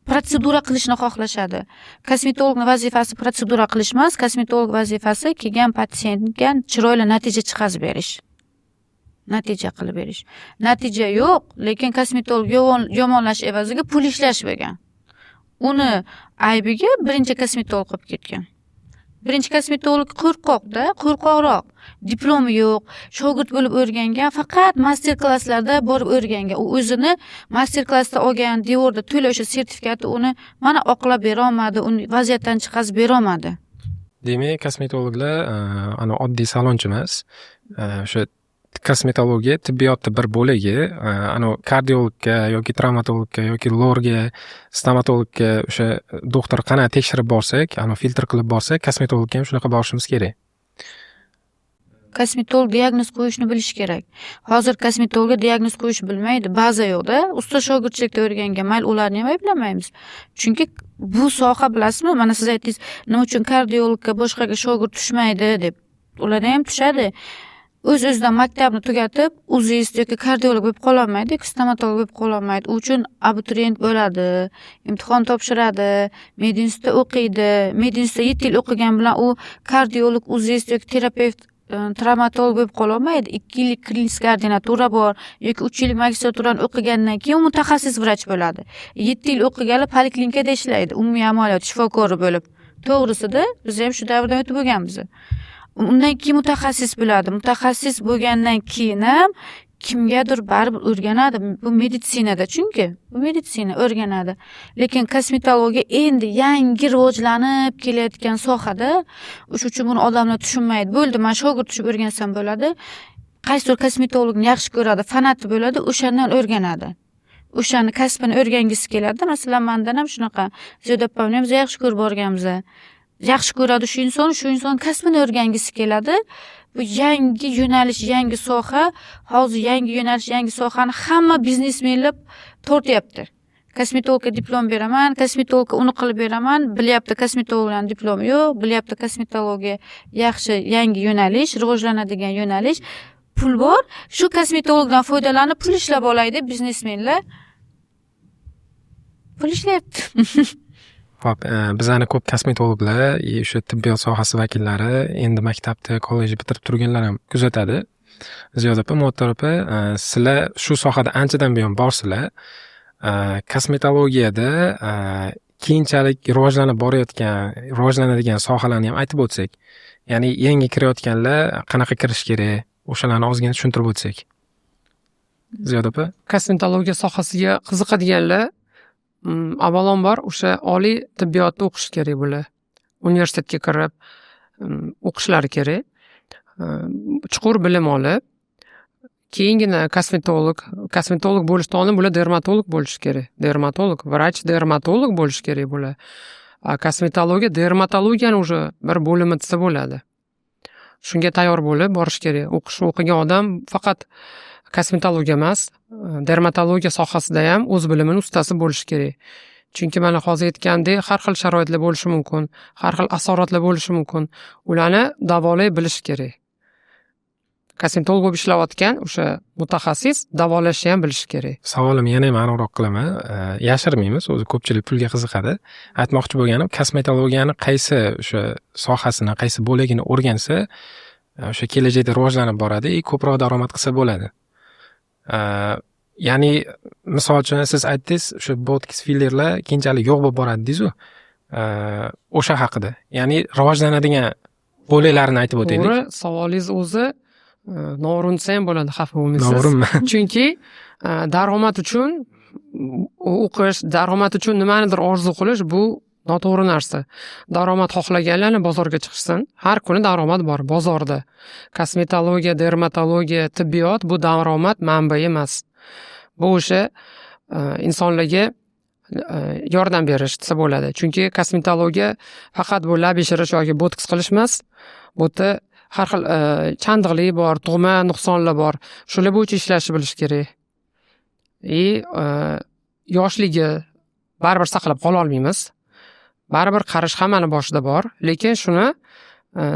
protsedura qilishni xohlashadi. Kosmetologning vazifasi protsedura qilish emas, kosmetolog vazifasi kelgan patsientga chiroyli natija chiqarib berish. Natija qilib berish. Natija yo'q, lekin kosmetolog yomonlash evaziga pul ishlash bo'lgan. Uni aybiga birinchi kosmetolog qilib ketgan. Birinchi kosmetolog qo'rqoqroq. Diplomi yo'q, shogird bo'lib o'rgangan, faqat master klasslarda borib o'rgangan. U o'zini master klassda olgan, devorda to'la o'sha sertifikati uni mana oqlab bera olmadi, uni vaziyatdan chiqarib bera olmadi. Demak, kosmetologlar oddiy salonchi emas. O'sha kosmetologiya tibbiyotning bir bo'lagi, kardiologga yoki travmatologga yoki lorga, stomatologga o'sha doktor qana tekshirib borsak, filtr qilib borsak, kosmetologga ham shunaqa borishimiz kerak. Kosmetolog diagnoz qo'yishni bilish kerak. Hozir kosmetologga diagnoz qo'yish bilmaydi, ba'zi yo'qda. Usta shogirdchilikda o'rgangan, mayli ularni ham ayblamaymiz. Chunki bu soha, bilasizmi, mana siz aytdingiz, nima uchun kardiologga boshqaga shogird tushmaydi deb. Ularga ham tushadi. O'z-o'zidan maktabni tugatib, uzist yoki kardiolog bo'lib qola olmaydi, stomatolog bo'lib qola olmaydi. U uchun abituriyent bo'ladi, imtihon topshiradi, medinstitutda o'qiydi. Medinstitutda 7 yil o'qigan bilan u kardiolog, uzist yoki terapevt, travmatolog bo'lib qola olmaydi. 2 yillik klinik ordinatura bor yoki 3 yillik magistraturani o'qigandan keyin mutaxassis vrach bo'ladi. 7 yil o'qiganlar poliklinikada ishlaydi, umumiy amaliyot shifokori bo'lib. To'g'risida, biz ham shu davrdan o'tib bo'lganmiz. Undan keyin mutaxassis bo'ladi. Mutaxassis bo'lgandan keyin ham kimgadir baribir o'rganadi. Bu meditsinada, chunki bu meditsina o'rganadi. Lekin kosmetologiya endi yangi rivojlanib kelayotgan sohada, shuning uchun buni odamlar tushunmaydi. Bo'ldi, men shogird tushib o'rgansam bo'ladi. Qaysi kosmetologni yaxshi ko'radi, fanati bo'ladi, o'shandan o'rganadi. O'shani kasbini o'rgangisi keladi. Masalan, mendan ham shunaqa. Ziyoda opamni ham yaxshi ko'rib borganmiz. Yaxshi ko'radi shu inson kasbini o'rgangisi keladi. Bu yangi yo'nalish, yangi soha, hozir yangi yo'nalish, yangi sohani hamma biznesmenlar tortyapti. Kosmetologga diplom beraman, kosmetologga uni qilib beraman, bilyapti kosmetologning diplomi yo'q, bilyapti kosmetologiya yaxshi yangi yo'nalish, rivojlanadigan yo'nalish. Pul bor, shu kosmetologdan foydalanib pul ishlab olaydi biznesmenlar. Pul ishlayapti. Hop, bizani ko'p kosmetologlar, o'sha tibbiyot sohasi vakillari endi maktabni, kollejni bitirib turganlar ham kuzatadi. Ziyoda opa, Muattar opa, sizlar shu sohada anchadan buyon borsizlar. Kosmetologiyada keyinchalik rivojlanadigan sohalarni ham aytib o'tsak, ya'ni yangi kirayotganlar qanaqa kirish kerak, o'shalarni ozgina tushuntirib o'tsak. Ziyoda opa, kosmetologiya sohasiga qiziqadiganlar avvalambor o'sha oliy tibbiyotda o'qish kerak bo'ladi. Universitetga kirib o'qishlari kerak. Chuqur bilim olib, keyingina kosmetolog bo'lishdan oldin bular dermatolog bo'lishi kerak. Vrach dermatolog bo'lishi kerak bo'ladi. Kosmetologiya dermatologiyani уже bir bo'limi desa bo'ladi. Shunga tayyor bo'lib borish kerak. O'qigan odam faqat kosmetologiya emas, dermatologiya sohasida ham o'z bilimini ustasi bo'lishi kerak. Chunki mana hozir aytgandek, har xil sharoitlar bo'lishi mumkin, har xil asoratlar bo'lishi mumkin. Ularni davolay bilish kerak. Kosmetolog bo'lib ishlayotgan o'sha mutaxassis davolashni ham bilishi kerak. Savolim yana ham aniqroq qilaman. Yashirmaymiz, o'zi ko'pchilik pulga qiziqadi. Aytmoqchi bo'lganim, kosmetologiyani qaysi o'sha sohasini, qaysi bo'lagini o'rgansa, o'sha kelajakda rivojlanib boradi, ko'proq daromad qilsa bo'ladi. Ya'ni misol uchun siz aytdingiz, o'sha botoks fillerlar keyinchalik yo'q bo'lib boradi deysiz-ku. O'sha haqida. Ya'ni rivojlanadigan bo'laklarini aytib o'taylik. To'g'ri, savolingiz o'zi noo'rin desa ham bo'ladi, xafa bo'lmaysiz. Noo'rinmi? Chunki daromad uchun o'qish, daromad uchun nimanidir orzu qilish bu noto'g'ri narsa. Daromad xohlaganlarni bozorga chiqishsin. Har kuni daromad bor bozorda. Kosmetologiya, dermatologiya, tibbiyot bu daromad manbai emas. Bu o'sha insonlarga yordam berish desa bo'ladi. Chunki kosmetologiya faqat bu lab yashirish yoki botoks qilish emas. Bu yerda har xil chandiqlik bor, tug'ma nuqsonlar bor. Shular bo'yicha ishlashni bilish kerak. Yoshligi baribir saqlab qola olmaymiz. Baribir qarish hammani boshida bor, lekin shuni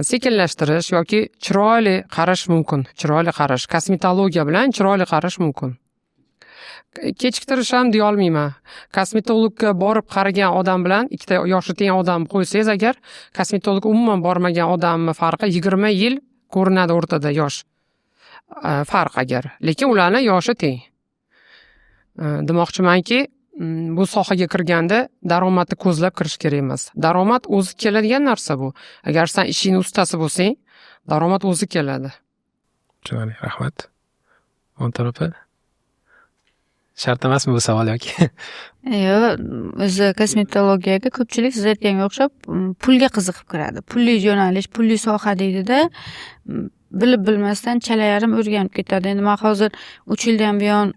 sekinlashtirish yoki chiroyli qarish mumkin. Chiroyli qarish, kosmetologiya bilan chiroyli qarish mumkin. Kechiktirish ham deya olmayman. Kosmetologga borib qaragan odam bilan ikkita yoshi teng odam qo'ysangiz agar, kosmetolog umuman bormagan odamning farqi 20 yil ko'rinadi o'rtada yosh. Farq agar, lekin ularning yoshi teng. Demoqchimanki, bu sohaga kirganda daromadni ko'zlab kirish kerak emas. Daromad o'zi keladigan narsa bu. Agar sen ishing ustasi bo'lsang, daromad o'zi keladi. Tushunarli, rahmat. On tarafi shart emasmi bu savol yoki? Yo'q, o'zi kosmetologiyaga ko'pchilik siz aytganga o'xshab pulga qiziqib kiradi. Pulli yo'nalish, pulli soha deydida, bilib bilmasdan chalayarim o'rganib ketadi. Endi men hozir 3 yildan buyon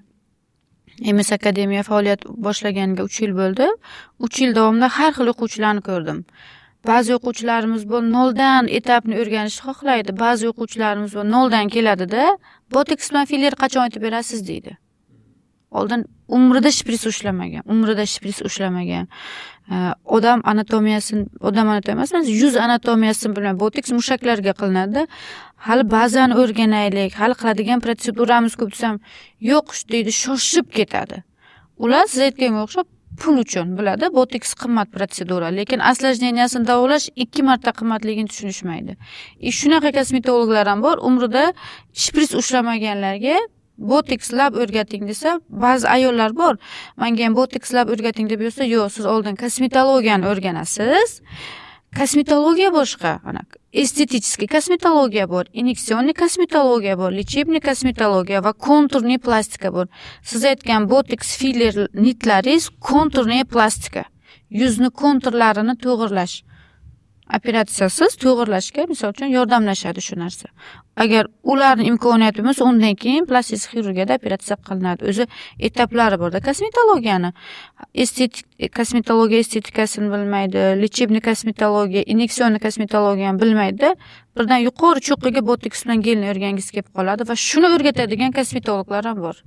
MS Akademiya faoliyat boshlaganiga 3 yil bo'ldi. 3 yil davomida har xil o'quvchilarni ko'rdim. Ba'zi o'quvchilarimiz bu noldan etapni o'rganishni xohlaydi. Ba'zi o'quvchilarimiz bu noldan keladida, botoks bilan filler qachon aytib berasiz deydi. Oldin umrida shpris ushlamagan. Odam anatomiyasini, yuz anatomiyasini bilmay botoks mushaklarga qilinadi. Hali ba'zan o'rganaylik, hali qiladigan protseduramiz ko'p desam, yo'q deydi, shoshib ketadi. Ular siz aytganga o'xshab pul uchun biladi, botoks qimmat protsedura, lekin осложнениясini davolash 2 marta qimmatligini tushunishmaydi. Shunaqa kosmetologlar ham bor, umrida shpris ushlamaganlarga botoks lab o'rgating desa, ba'zi ayollar bor. Menga ham botoks lab o'rgating deb yursa, yo'q, siz oldin kosmetologiyani o'rganasiz. Kosmetologiya boshqa, estetik kosmetologiya bor, inyeksionni kosmetologiya bor, lechebniy kosmetologiya va konturniy plastika bor. Siz aytgan botoks filler nitlaringiz konturniy plastika. Yuzni konturlarini to'g'irlash. Operatsiyasiz to'g'irlashga misol uchun yordamlashadi shu narsa. Agar ularning imkoniyati bo'lsa, undan keyin plastik xirurgiyada operatsiya qilinadi. O'zi etaplari borda. Kosmetologiyani, kosmetologiya estetikasini bilmaydi, lechebniy kosmetologiya, inyeksionni kosmetologiyani bilmaydi. Birdan yuqori cho'qqiga botoks bilan gelni o'rgangiz kelib qoladi va shuni o'rgatadigan kosmetologlar ham bor.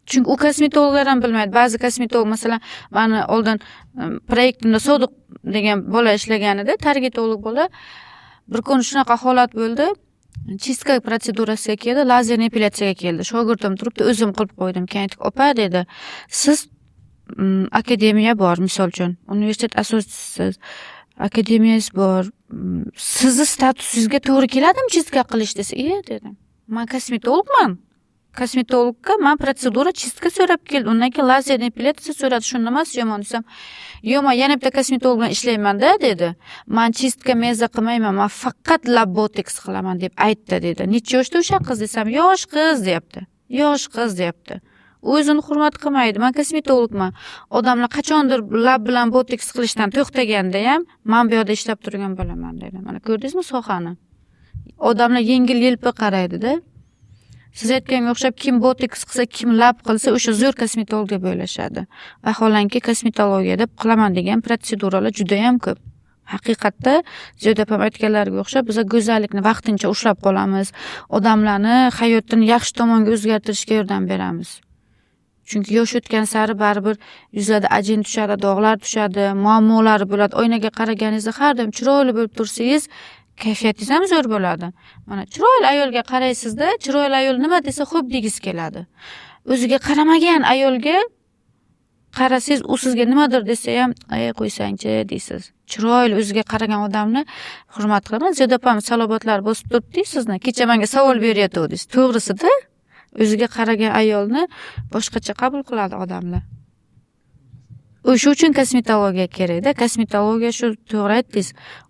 Chunki u kosmetologlar ham bilmaydi. Ba'zi kosmetolog, masalan, meni oldin proyektimda Sodiq degan bola ishlaganida, targetolog bola, bir kun shunaqa holat bo'ldi. Chistka protsedurasiga keldi, lazer epilyasiyaga keldi. Shogirdim turibdi, o'zim qilib qo'ydim. Keyin aytib, "Opa" dedi, "Siz akademiya bor, misol uchun, universitet asoschisiz, akademiyangiz bor. Sizni statusingizga to'g'ri keladimi chistka qilish?" desa, "Iya" dedim. "Men kosmetologman. Kosmetologga men protsedura chistka so'rab keldim. Undan keyin lazer epilyasiya so'radi. Shuni nimasi yomon desam, "Yo'q, men yana bitta kosmetolog bilan ishlayman-da" dedi. "Men chistka meza qilmayman, men faqat lab botoks qilaman" deb aytdi dedi. "Necha yoshda o'sha qiz?" desam, "Yosh qiz" deyapti. "Yosh qiz" deyapti. O'zini hurmat qilmaydi. "Men kosmetologman. Odamlar qachondir lab bilan botoks qilishdan to'xtaganda ham, men bu yerda ishlab turgan bo'laman" dedi. Mana ko'rdingizmi sohani? Odamlar yengil-yelpi qaraydi-da. Siz aytganga o'xshab kim botoks qilsa, kim lab qilsa, o'sha zo'r kosmetolog deb o'ylashadi. Vaholanki kosmetologiyada qilaman degan protseduralar juda ham ko'p. Haqiqatda Ziyoda opam aytganlariga o'xshab biz go'zallikni vaqtincha ushlab qolamiz, odamlarni hayotini yaxshi tomonga o'zgartirishga yordam beramiz. Chunki yosh o'tgan sari baribir yuzlarda ajin tushadi, dog'lar tushadi, muammolar bo'ladi. Oynaga qaraganingizda har doim chiroyli bo'lib tursangiz, kayfiyatingiz ham zo'r bo'ladi. Mana chiroyli ayolga qaraysizda, chiroyli ayol nima desa xo'p degiz keladi. O'ziga qaramagan ayolga qarasangiz, u sizga nimadir desa ham, "Ay, qo'ysangchi" deysiz. Chiroyli o'ziga qaragan odamni hurmat qilaman. Ziyoda opam salobatlar bosib turibdi sizni. Kecha menga savol beryapti. To'g'risida, o'ziga qaragan ayolni boshqacha qabul qiladi odamlar. O'sha uchun kosmetologiya kerak-da. Kosmetologiya shu to'g'ri aytdingiz.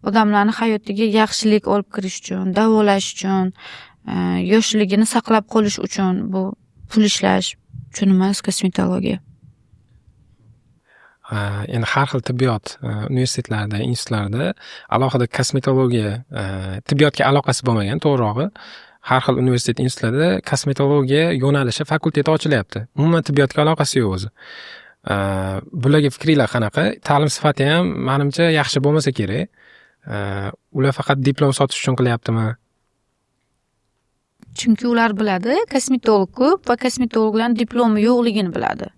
Odamlarning hayotiga yaxshilik olib kirish uchun, davolash uchun, yoshligini saqlab qolish uchun, bu pul ishlash uchun emas kosmetologiya. Endi har xil tibbiyot universitetlarida, institutlarda alohida kosmetologiya, tibbiyotga aloqasi bo'lmagan, to'g'rirog'i, har xil universitet institutlarda kosmetologiya yo'nalishi fakulteti ochilyapti. Umuman tibbiyotga aloqasi yo'q o'zi. Bularga fikringlar qanaqa? Ta'lim sifati ham menimcha yaxshi bo'lmasa kerak. Ular faqat diplom sotish uchun qilyaptimi? Chunki ular biladi, kosmetolog ko'p va kosmetologlarning diplomi yo'qligini biladi.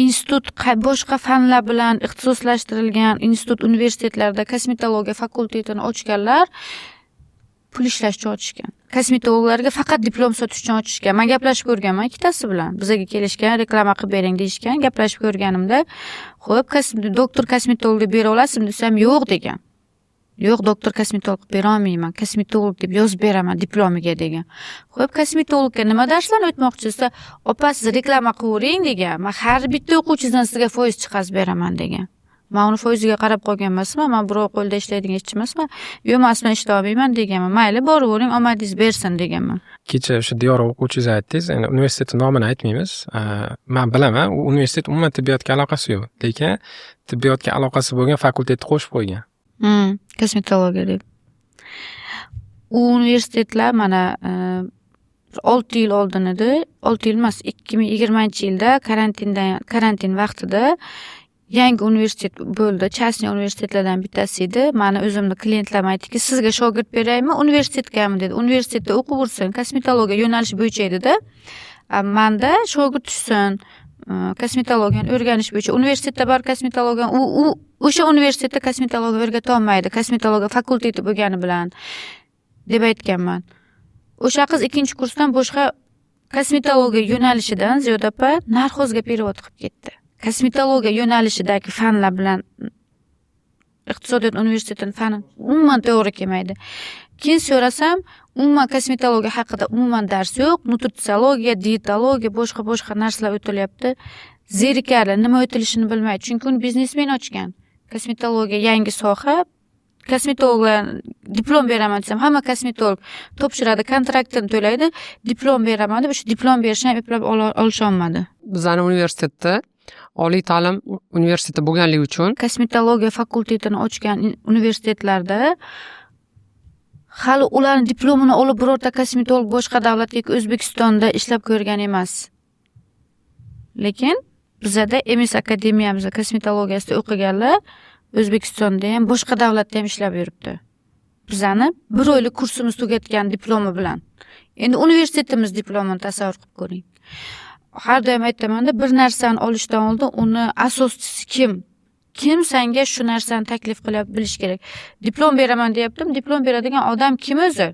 Institut boshqa fanlar bilan ixtisoslashtirilgan institut universitetlarda kosmetologiya fakultetini ochganlar pul ishlash uchun ochishgan. Kosmetologlarga faqat diplom sotish uchun ochishgan. Men gaplashib ko'rganman ikkitasi bilan. Bizga kelishgan, reklama qilib bering deyishgan. Gaplashib ko'rganimda, "Xo'p, doktor kosmetolog bera olasizmi?" desam, "Yo'q" degan. "Yo'q, doktor kosmetolog bera olmayman. Kosmetolog deb yozib beraman diplomiga" degan. "Xo'p, kosmetologga nima darslarni o'tmoqchisiz?" "Opa, siz reklama qilavering" degan. "Men har bitta o'quvchidan sizga foiz chiqazib beraman" degan. Men uni foiziga qarab qolgan emasman. Men birov qo'lda ishlaydigan ishchi emasman. "Yo'q, men ishlay olmayman" deganman. "Mayli, boravering, omadingiz bersin" deganman. Kecha o'sha Diyor o'quvchingiz aytdingiz, endi universitet nomini aytmaymiz. Men bilaman, u universitet umuman tibbiyotga aloqasi yo'q, lekin tibbiyotga aloqasi bo'lgan fakultetni qo'shib qo'ygan. Kosmetologiya deb. U universitetlar mana 6 yil oldin edi, 6 yil emas, 2020-yilda karantin vaqtida yangi universitet bo'ldi. Частный universitetlardan bittasi edi. Meni o'zimni klientlarim aytdiki, "Sizga shogird beraymi, universitetgami?" dedi. "Universitetda o'qiversin, kosmetologiya yo'nalishi bo'yicha edi-da. Menda shogird tushsin, kosmetologiyani o'rganish bo'yicha. Universitetda bor kosmetologiya, u o'sha universitetda kosmetologiya o'rgata olmaydi, kosmetologiya fakulteti bo'lgani bilan" deb aytganman. O'sha qiz 2-kursdan boshqa kosmetologiya yo'nalishidan Ziyoda opa narxozga perevod qilib ketdi. Kosmetologiya yo'nalishidagi fanlar bilan iqtisodiyot universitetining fani umuman to'g'ri kelmaydi. Keyin so'rasam, umuman kosmetologiya haqida umuman dars yo'q, nutritsiyologiya, diyetologiya, boshqa narsalar o'tilyapti. Zerikarli, nima o'tilishini bilmaydi, chunki uni biznesmen ochgan. Kosmetologiya yangi soha. Kosmetologlar diplom beraman desam, hamma kosmetolog topshiradi, kontraktini to'laydi, diplom beraman deb, o'sha diplom berishni ham eplab olisha olmadi. Bizning universitetda oliy ta'lim universiteti bo'lganligi uchun kosmetologiya fakultetini ochgan universitetlarda hali ularning diplomini olib birorta kosmetolog boshqa davlat yoki O'zbekistonda ishlab ko'rgan emas. Lekin bizda MS akademiyamizda kosmetologiyasida o'qiganlar O'zbekistonda ham, boshqa davlatda ham ishlab yuribdi. Bizani bir oylik kursimiz tugatgan diplomi bilan. Endi universitetimiz diplomini tasavvur qilib ko'ring. Har doim aytaman-da, bir narsani olishdan oldin uni asoschisi kim? Kim senga shu narsani taklif qilyapti bilish kerak. Diplom beraman deyaptim, diplom beradigan odam kim o'zi?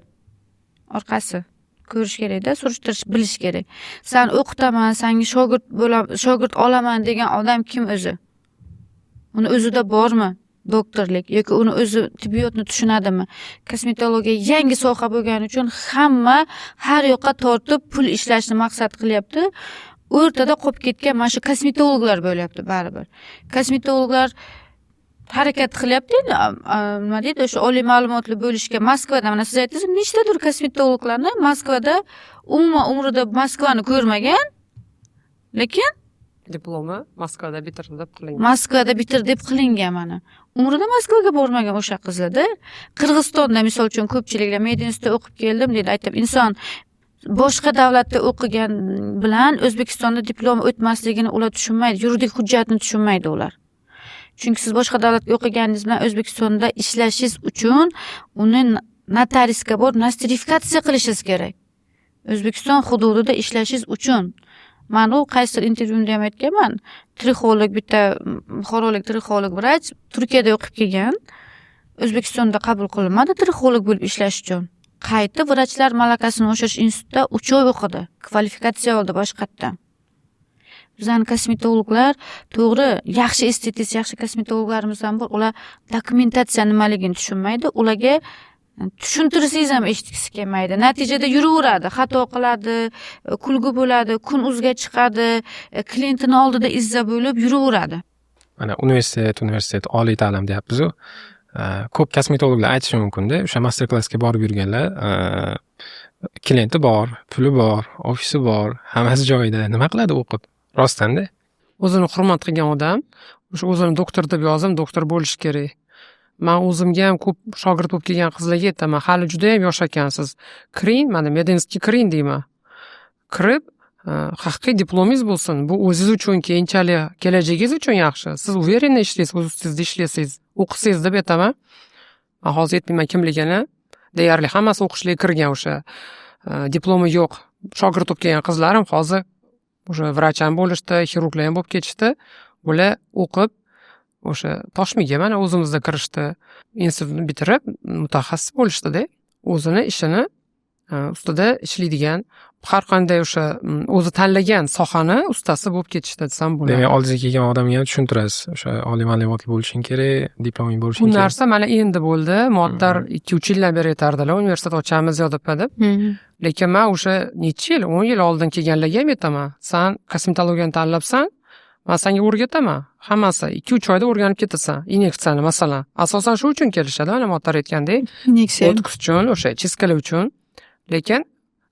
Orqasi ko'rish kerak-da, surishtirish, bilish kerak. Sen o'qitaman, senga shogird olaman degan odam kim o'zi? Uni o'zida bormi doktorlik yoki uni o'zi tibbiyotni tushunadimi? Kosmetologiya yangi soha bo'lgani uchun hamma har yoqqa tortib pul ishlashni maqsad qilyapti. O'rtada qolib ketgan mana shu kosmetologlar bo'lyapti baribir. Kosmetologlar harakat qilyapti. Nima deydi, o'sha oliy ma'lumotli bo'lishga Moskvada, mana siz aytdingiz, nechtadir kosmetologlarni Moskvada umuman umrida Moskvani ko'rmagan, lekin diplomi Moskvada bitirdi deb qilingan. Moskvada bitir deb qilingan mana. Umrida Moskvaga bormagan o'sha qizlarda. Qirg'izistonda misol uchun ko'pchiliklar Medinstitutda o'qib keldim deydi. Aytib, inson boshqa davlatda o'qigan bilan O'zbekistonda diplom o'tmasligini ular tushunmaydi, yuridik hujjatni tushunmaydi ular. Chunki siz boshqa davlatga o'qiganingiz bilan O'zbekistonda ishlashingiz uchun uni notariusga borib nostrifikatsiya qilishingiz kerak. O'zbekiston hududida ishlashingiz uchun. Men u qaysidir intervyumda ham aytganman. Trixolog bitta buxorolik trixolog vrach Turkiyada o'qib kelgan. O'zbekistonda qabul qilinmadi trixolog bo'lib ishlash uchun. Qayta vrachlar malakasini oshirish institutida 3 oy o'qidi. Kvalifikatsiya oldi boshqatdan. Bizning kosmetologlar to'g'ri yaxshi estetist, yaxshi kosmetologlarimiz ham bor. Ular dokumentatsiya nimaligini tushunmaydi. Ularga tushuntirsangiz ham eshitgisi kelmaydi. Natijada yuraveradi, xato qiladi, kulgu bo'ladi, kun uzga chiqadi, klientini oldida izza bo'lib yuraveradi. Mana universitet, oliy ta'lim deyapmiz-ku. Ko'p kosmetologlar aytishi mumkin-da, o'sha master klassga borib yurganlar, klienti bor, puli bor, ofisi bor, hammasi joyida. Nima qiladi o'qib? Rostdan-da. O'zini hurmat qilgan odam, o'sha o'zini doktor deb yozim, doktor bo'lish kerak. Men o'zimga ham ko'p shogird bo'lib kelgan qizlarga aytaman, hali juda ham yosh ekansiz. Kiring, mana Medinskiy kiring deyman. Kirib, haqiqiy diplomingiz bo'lsin. Bu o'zingiz uchun keyinchalik kelajagingiz uchun yaxshi. Siz uverенно ishlaysiz, o'z ustingizda ishlasangiz, o'qisangiz deb aytaman. Men hozir aytmayman kimligini. Deyarli hammasi o'qishga kirgan o'sha diplomi yo'q shogird bo'lib kelgan qizlarim hozir o'sha vrach ham bo'lishdi, xirurglar ham bo'lib ketishdi. Ular o'qib o'sha Toshmiga mana o'zimizda kirishdi. Institutni bitirib mutaxassis bo'lishdi-da. O'zini ishini ustida ishlaydigan, har qanday o'sha o'zi tanlagan sohani ustasi bo'lib ketishdi desam bo'ladi. Demak, oldingizga kelgan odamga ham tushuntirasiz. O'sha oliy ma'lumotli bo'lishing kerak, diploming bo'lishing kerak. Bu kerak. narsa mana endi bo'ldi. Muattar 2-3 yildan beri aytardilar, universitet ochamiz yo deb. Lekin men o'sha necha yil, 10 yil oldin kelganlarga ham aytaman. Sen kosmetologiyani tanlabsan, men senga o'rgataman. Hammasi 2-3 oyda o'rganib ketasan. Inyeksiyani masalan. Asosan shu uchun kelishadi, mana Muattar aytgandek. Inyeksiya uchun, o'sha chiskalar uchun. Lekin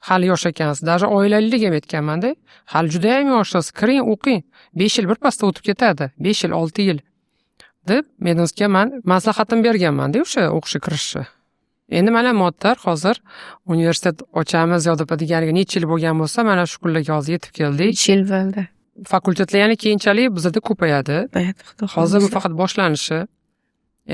hali yosh ekansiz. Даже oilalilik ham aytganman-da. Hali juda ham yoshsiz. Kiring, o'qing. 5 yil birpasda o'tib ketadi. 5 yil, 6 yil. deb Medinskiga men maslahatim berganman-da o'sha o'qishga kirishni. Endi mana Muattar hozir universitet ochamiz yo deb deganiga necha yil bo'lgan bo'lsa, mana shu kunlarga hozir yetib keldik. 3 yil bo'ldi. Fakultetlar yana keyinchalik bizda ko'payadi. Hozir bu faqat boshlanishi.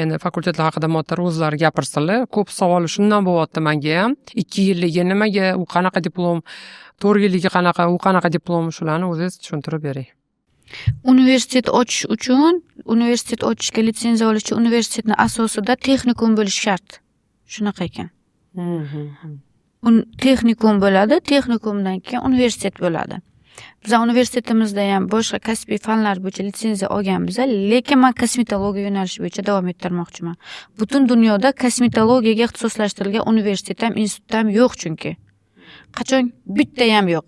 Endi fakultetlar haqida Muattar o'zlari gapirsalar, ko'p savol shundan bo'lyapti menga ham. 2 yilligi nimaga, u qanaqa diplom, 4 yilligi qanaqa, u qanaqa diplom, shularni o'zingiz tushuntirib bering. Universitet ochish uchun, universitet ochishga litsenziya olish uchun universitetning asosida texnikum bo'lish shart. Shunaqa ekan. Texnikum bo'ladi, texnikumdan keyin universitet bo'ladi. Biz universitetimizda ham boshqa kasbiy fanlar bo'yicha litsenziya olganmiz, lekin men kosmetologiya yo'nalishi bo'yicha davom ettirmoqchiman. Butun dunyoda kosmetologiyaga ixtisoslashtirilgan universitet ham, institut ham yo'q chunki. Qachon bitta ham yo'q.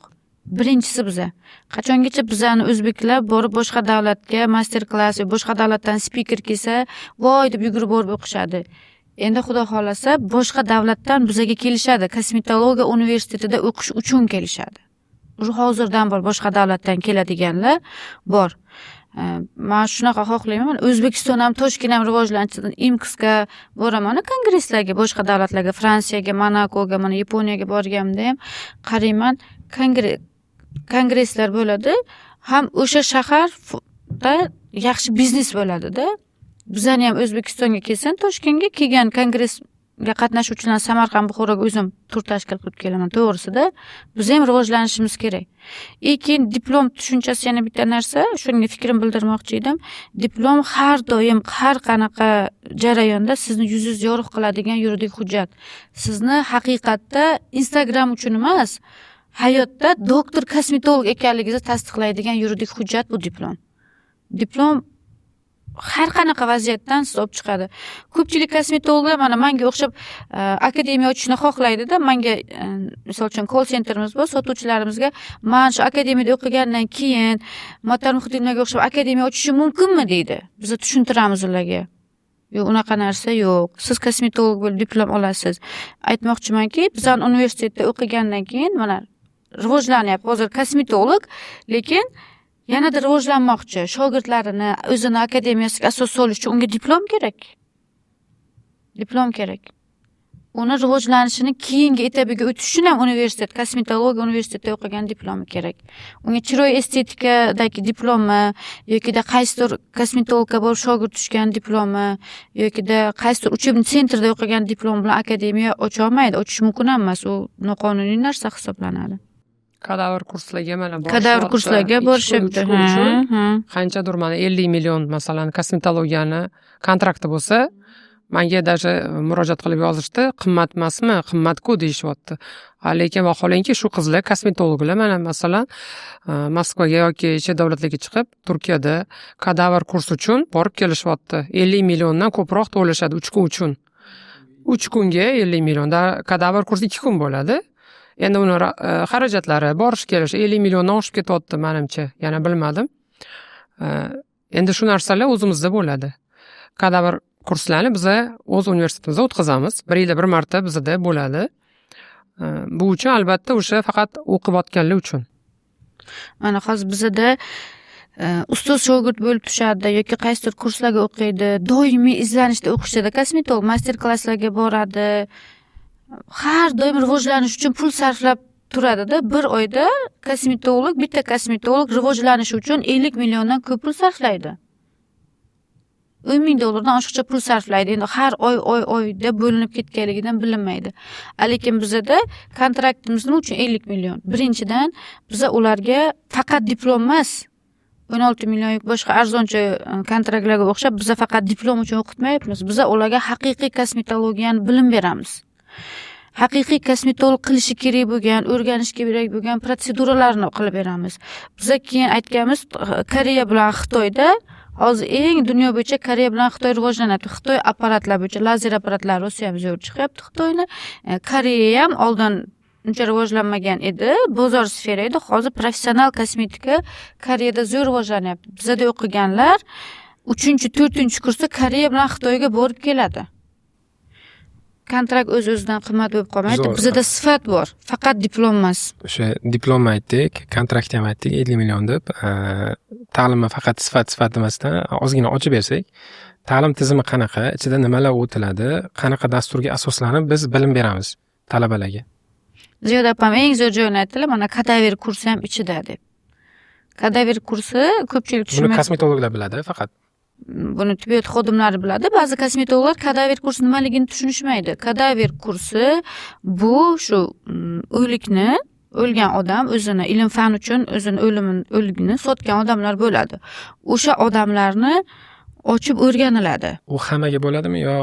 Birinchisi biza. Qachongacha bizani o'zbeklar borib boshqa davlatga master klass va boshqa davlatdan spiker kelsa, voy deb yugurib borib o'qishadi. Endi xudo xolasa boshqa davlatdan bizaga kelishadi. Kosmetologiya universitetida o'qish uchun kelishadi. Hozirdan bor boshqa davlatdan keladiganlar bor. Men shunaqa xohlayman. O'zbekiston ham Toshkent ham rivojlansin. IMKSga boraman, kongresslarga, boshqa davlatlarga, Fransiyaga, Monakoga, mana Yaponiyaga borganimda ham qarayman, kongresslar bo'ladi. Ham o'sha shaharda yaxshi biznes bo'ladi-da. Bizani ham O'zbekistonga kelsin, Toshkentga kelgan kongressga qatnashuvchilar Samarqand, Buxoroga o'zim tur tashkil qilib kelaman, to'g'risida. Biz ham rivojlanishimiz kerak. Keyin diplom tushunchasi yana bitta narsa, shunga fikrim bildirmoqchi edim. Diplom har doim har qanaqa jarayonda sizni yuzingiz yorug' qiladigan yuridik hujjat. Sizni haqiqatda Instagram uchun emas, hayotda doktor kosmetolog ekanligingizni tasdiqlaydigan yuridik hujjat bu diplom. Diplom har qanaqa vaziyatdan siz olib chiqadi. Ko'pchilik kosmetologlar mana menga o'xshab akademiya ochishni xohlaydi-da. Menga misol uchun call centerimiz bor, sotuvchilarimizga men shu akademiyada o'qigandan keyin Muattar Muhiddinovaga o'xshab akademiya ochishim mumkinmi deydi. Biz tushuntiramiz ularga. Yo'q, unaqa narsa yo'q. Siz kosmetolog bo'lib diplom olasiz. Aytmoqchimanki, bizning universitetda o'qigandan keyin mana rivojlanyapti. Hozir kosmetolog, lekin yanada rivojlanmoqchi, shogirdlarini o'zini akademiyasiga asos solish uchun unga diplom kerak. Diplom kerak. uni rivojlanishini keyingi etabiga o'tish uchun ham universitet, kosmetologiya universitetida o'qigan diplomi kerak. Unga chiroy estetikadagi diplomi yokida qaysidir kosmetologga borib shogird tushgan diplomi yokida qaysidir учебный sentrda o'qigan diplom bilan akademiya ocha olmaydi, ochish mumkin emas. U noqonuniy narsa hisoblanadi. Kadavr kurslarga mana Kadavr kurslarga borishyapti. Qanchadir mana 50 million masalan kosmetologiyani kontrakti bo'lsa, menga даже murojaat qilib yozishdi, qimmat emasmi, qimmat-ku deyishyapti. Lekin vaholanki shu qizlar kosmetologlar mana masalan Moskvaga yoki chet davlatlarga chiqib, Turkiyada kadavr kursi uchun borib kelishyapti. 50 milliondan ko'proq to'lashadi 3 kun uchun. 3 kunga 50 millionda kadavr kursi 2 kun bo'ladi. Endi uni xarajatlari, borish kelish 50 milliondan oshib ketyapti menimcha. Yana bilmadim. Endi shu narsalar o'zimizda bo'ladi. Kadavr kurslarni biz o'z universitetimizda o'tkazamiz. 1 yilda bir marta bizda bo'ladi. Bu uchun albatta o'sha faqat o'qiyotganlar uchun. Mana hozir bizda ustoz shogird bo'lib tushadi yoki qaysidir kurslarga o'qiydi, doimiy izlanishda o'qishda kosmetolog master-klasslarga boradi. Har doim rivojlanish uchun pul sarflab turadi-da. Bir oyda bitta kosmetolog rivojlanish uchun 50 milliondan ko'p pul sarflaydi. $10,000 oshiqcha pul sarflaydi. Endi har oyda bo'linib ketganligidan bilinmaydi. Lekin bizda kontraktimiz nima uchun 50 million? Birinchidan biz ularga faqat diplom emas, 16 million yoki boshqa arzoncha kontraktlarga o'xshab biz faqat diplom uchun o'qitmayapmiz. Biz ularga haqiqiy kosmetologiyani bilim beramiz. Haqiqiy kosmetolog qilishi kerak bo'lgan, o'rganish kerak bo'lgan protseduralarni qilib beramiz. Biz keyin aytganimiz Koreya bilan Xitoyda hozir eng dunyo bo'yicha Koreya bilan Xitoy rivojlanyapti. Xitoy apparatlar bo'yicha lazer apparatlari Rossiya ham zo'r chiqyapti Xitoyni. Koreya ham oldin uncha rivojlanmagan edi, bozor sfera edi. Hozir professional kosmetika Koreyada zo'r rivojlanyapti. Bizda o'qiganlar 3-4-kursda Koreya bilan Xitoyga borib keladi. Kontrakt o'z-o'zidan qimmat bo'lib qolmaydi. Bizda sifat bor, faqat diplom emas. O'sha diplomni aytdik, kontrakt ham aytdik 50 million deb. Ta'limni faqat sifat emasdan ozgina ochib bersak, ta'lim tizimi qanaqa, ichida nimalar o'tiladi, qanaqa dasturga asoslanib biz bilim beramiz talabalarga. Ziyoda opam eng zo'r joyini aytdilar, mana kadavr kursi ham ichida deb. Kadavr kursi ko'pchilik tushunmaydi. Buni kosmetologlar biladi faqat. Buni tibbiyot xodimlari biladi. Ba'zi kosmetologlar kadavr kursi nimaligini tushunishmaydi. Kadavr kursi bu shu o'likni, o'lgan odam o'zini ilm-fan uchun o'zini o'ligini sotgan odamlar bo'ladi. O'sha odamlarni ochib o'rganiladi. U hammaga bo'ladimi yo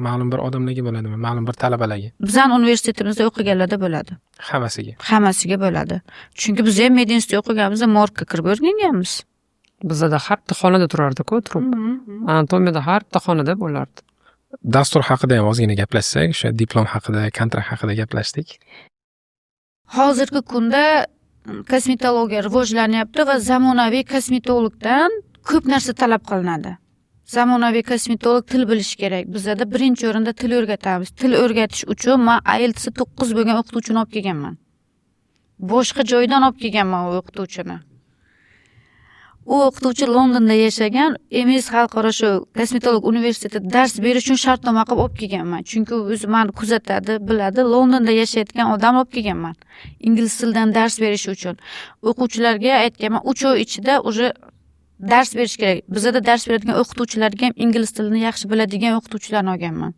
ma'lum bir odamlarga bo'ladimi, ma'lum bir talabalarga? Bizning universitetimizda o'qiganlarda bo'ladi. Hammasiga. Hammasiga bo'ladi. Chunki biz ham medinstitutda o'qiganimizda morgga kirib o'rganganmiz. Bizda har bitta xonada turardi-ku, turib. Anatomiyada har bitta xonada bo'lardi. Dastur haqida ham ozgina gaplashsak, o'sha diplom haqida, kontrakt haqida gaplashdik. Hozirgi kunda kosmetologiya rivojlanyapti va zamonaviy kosmetologdan ko'p narsa talab qilinadi. Zamonaviy kosmetolog til bilishi kerak. Bizda birinchi o'rinda til o'rgatamiz. Til o'rgatish uchun men IELTS 9 bo'lgan o'qituvchini olib kelganman. Boshqa joydan olib kelganman u o'qituvchini. U o'qituvchi Londonda yashagan, MS xalqaro shu kosmetolog universitetida dars berish uchun shartnoma qilib olib kelganman. Chunki u o'zi meni kuzatadi, biladi. Londonda yashayotgan odam olib kelganman. Ingliz tilidan dars berish uchun. O'quvchilarga aytganman, 3 oy ichida уже dars berish kerak. Bizda dars beradigan o'qituvchilarga ham ingliz tilini yaxshi biladigan o'qituvchilarni olganman.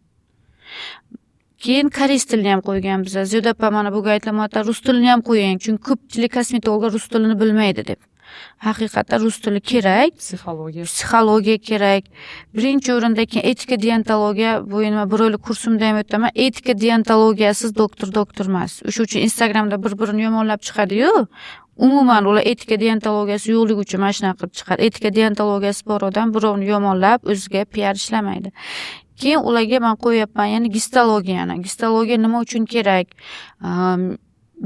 Keyin koreys tilini ham qo'ygan biz. Ziyoda opa mana bu aytlamada rus tilini ham qo'ying, chunki ko'pchilik kosmetologlar rus tilini bilmaydi deb. Haqiqatan rus tili kerak, psixologiya kerak. Birinchi o'rinda keyin etika deontologiya, bu nima bir oylik kursimda ham o'taman. Etika deontologiyasiz doktor emas. O'sha uchun Instagramda bir-birini yomonlab chiqadi-yu. Umuman ular etika deontologiyasi yo'qligi uchun mana shunaqa qilib chiqadi. Etika deontologiyasi bor odam birovni yomonlab o'ziga PR ishlamaydi. Keyin ularga men qo'yapman, ya'ni gistologiyani. Gistologiya nima uchun kerak?